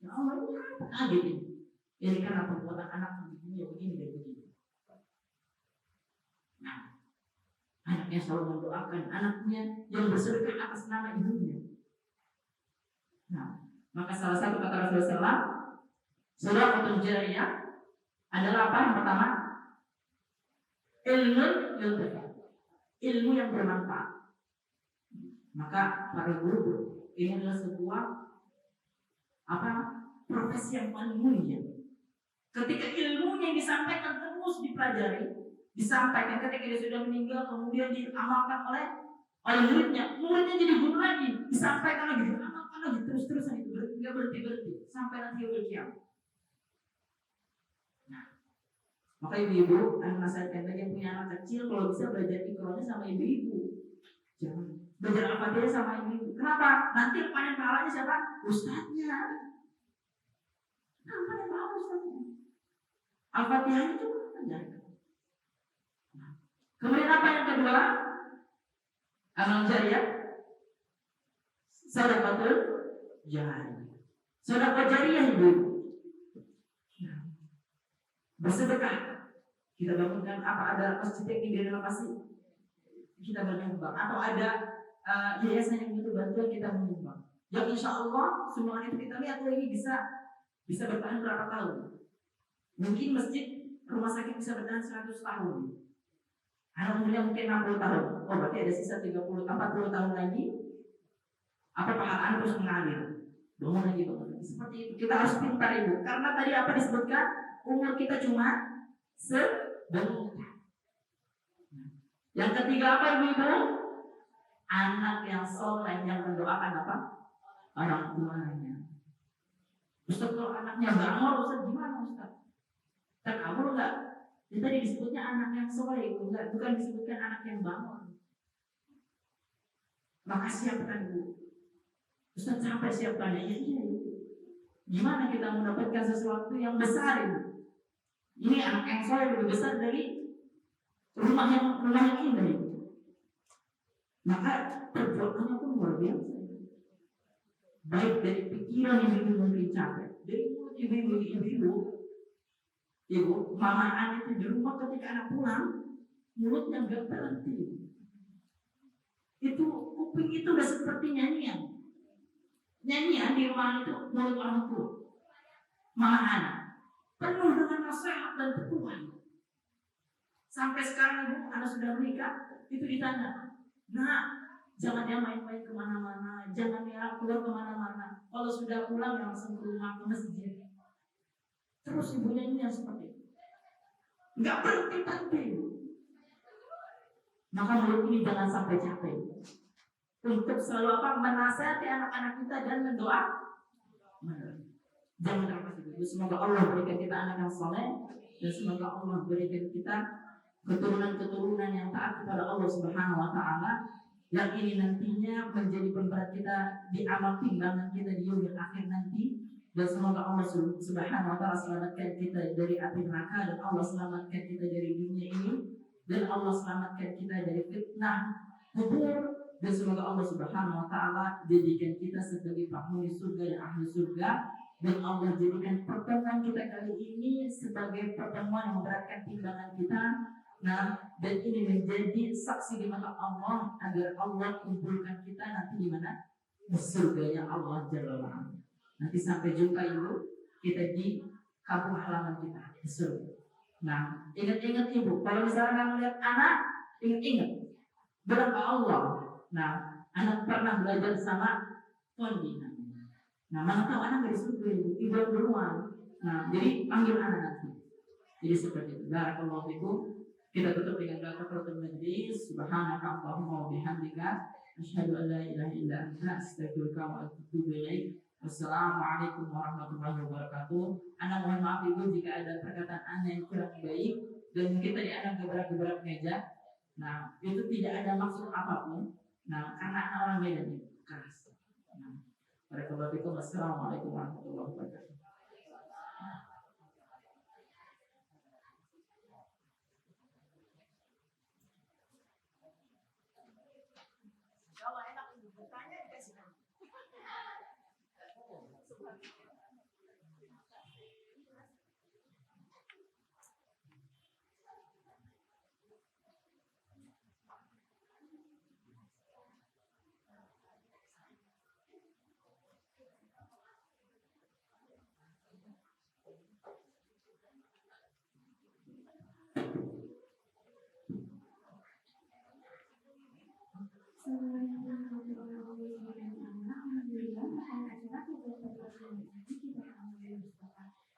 ya Allah ini apa kaget ini? Ini karena perbuatan anak begini dan begini. Nah, anaknya selalu mendoakan anaknya yang bersedekah atas nama ibunya. Nah, maka salah satu kata Rasulullah, sedekah jariyah adalah apa? Yang pertama, ilmu yang bermanfaat. Maka para guru ini adalah sebuah profesi yang paling mulia. Ketika ilmunya yang disampaikan terus dipelajari, disampaikan ketika dia sudah meninggal, kemudian diamalkan oleh muridnya jadi guru lagi, disampaikan lagi, diamalkan lagi, terus-terusan itu nggak berhenti sampai nanti kiamat. Nah, maka ibu-ibu, anak nasihatkan lagi yang punya anak kecil, kalau bisa belajar Iqra'nya sama ibu-ibu, jangan belajar Al-Fatihah sama ibu-ibu. Kenapa? Nanti yang panen pahalanya siapa? Ustadznya. Nah, panen pahala ustadznya. Al-Fatihah itu ajarkan. Nah, kemudian apa yang kedua? Amal jariyah, sedekah jariyah. Sedekah jariyah ibu. Nah, bersedekah. Kita bangunkan apa ada masjid yang di renovasi, kita menyumbang. Atau ada yayasan yang butuh bantuan, kita menyumbang. Yang insya Allah semua itu kita lihat ini bisa bertahan berapa tahun. Mungkin masjid, rumah sakit bisa bertahan 100 tahun. Anak umurnya mungkin 60 tahun. Oh, berarti ada sisa 40 tahun lagi. Apa pahala terus mengalir. Bangun lagi. Seperti itu. Kita harus pintar ibu. Karena tadi apa disebutkan? Umur kita cuma sebentar. Yang ketiga apa ibu-ibu? Anak yang soleh yang mendoakan apa? Orang tuanya. Ustaz kalau anaknya bangor, Ustaz gimana Ustaz? Terkabul enggak? Itu tadi disebutnya anak yang soleh, bukan disebutkan anak yang bangor. Maka siapkan ibu. Ustaz sampai siapkan ya iya. Gimana kita mendapatkan sesuatu yang besar ini? Ini anak yang soleh lebih besar dari rumah yang indah itu. Maka perbuatannya pun luar biasa. Baik dari pikiran ibu mungkin capek, dari mulut ibu mamaan itu di rumah ketika anak pulang, mulutnya nggak berhenti. Itu kuping itu udah seperti nyanyian. Nyanyian di ruangan itu mulut orang tua, mama anak, penuh dengan nasihat dan teguhan. Sampai sekarang ibu, anak sudah menikah, itu ditanya, nah, jangan dia main-main kemana-mana, jangan dia keluar kemana-mana. Kalau sudah pulang, ya langsung ke rumah, ke masjid. Terus ibunya ini yang seperti itu. Nggak berhenti-henti. Maka mulut ini jangan sampai capek. Untuk selalu apa? Menasihati anak-anak kita dan mendoa. Jangan lepas itu. Semoga Allah berikan kita anak yang soleh, dan semoga Allah berikan kita keturunan-keturunan yang taat kepada Allah Subhanahu wa Ta'ala, yang ini nantinya menjadi pemberat kita di amal timbangan kita di yaumil akhir nanti. Dan semoga Allah Subhanahu wa Ta'ala selamatkan kita dari api neraka, dan Allah selamatkan kita dari dunia ini, dan Allah selamatkan kita dari fitnah kubur, dan semoga Allah Subhanahu wa Ta'ala jadikan kita sebagai penghuni surga dan ahli surga. Dan Allah jadikan pertemuan kita kali ini sebagai pertemuan yang memberatkan timbangan kita. Nah, dan ini menjadi saksi di mata Allah agar Allah kumpulkan kita nanti di mana? Di surganya Allah Jalla wa'ala. Nanti sampai jumpa ibu kita di kampung halaman kita di surga. Nah, ingat-ingat ibu, kalau misalnya melihat anak, ingat-ingat berapa Allah. Nah, anak pernah belajar sama Pondina. Nah, mana tahu anak dari surga ibu yang beruang. Nah, jadi panggil anak nanti. Jadi seperti itu. Barakallahu fikum. Kita tutup dengan doa kafaratul majlis. Subhanaka Allahumma wa bihamdika asyhadu an la ilaha illa anta astaghfiruka wa atubu ilaik. Wassalamualaikum warahmatullahi wabarakatuh. Anak mohon maaf ibu jika ada perkataan anak yang kurang baik dan mungkin tadi anak gebrak-gebrak meja. Nah, itu tidak ada maksud apapun. Nah, karena anak orang Medan itu keras. Nah, Assalamualaikum warahmatullahi wabarakatuh. Kalau enak bertanya dikasih.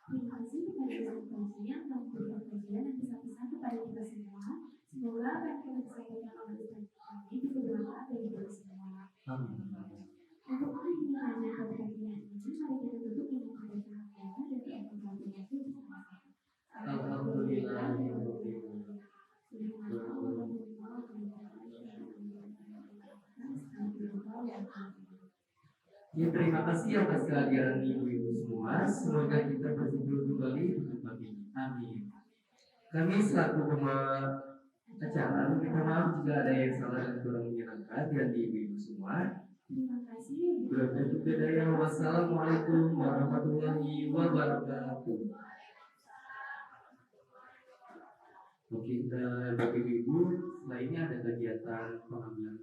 Terima kasih kepada presentasi yang memberikan kajian yang bisa-bisa kepada kita semua. Semoga apa yang telah disampaikan oleh Ustaz kami bisa bermanfaat bagi kita semua. Untuk menghilangkan perhatian ini, mari kita tutup dengan membaca Al-Fatihah dan doa bersama-sama. Alhamdulillah. Ya, terima kasih atas kehadiran ibu-ibu semua. Semoga kita berkumpul kembali di tempat ini. Amin. Kami selaku pembawa acara meminta maaf jika ada yang salah dan kurang menyenangkan di hati ibu-ibu semua. Terima kasih. Berarti bedanya. Wassalamualaikum warahmatullahi wabarakatuh. Oke, dan bagi ibu, setelah ini ada kegiatan pengambilan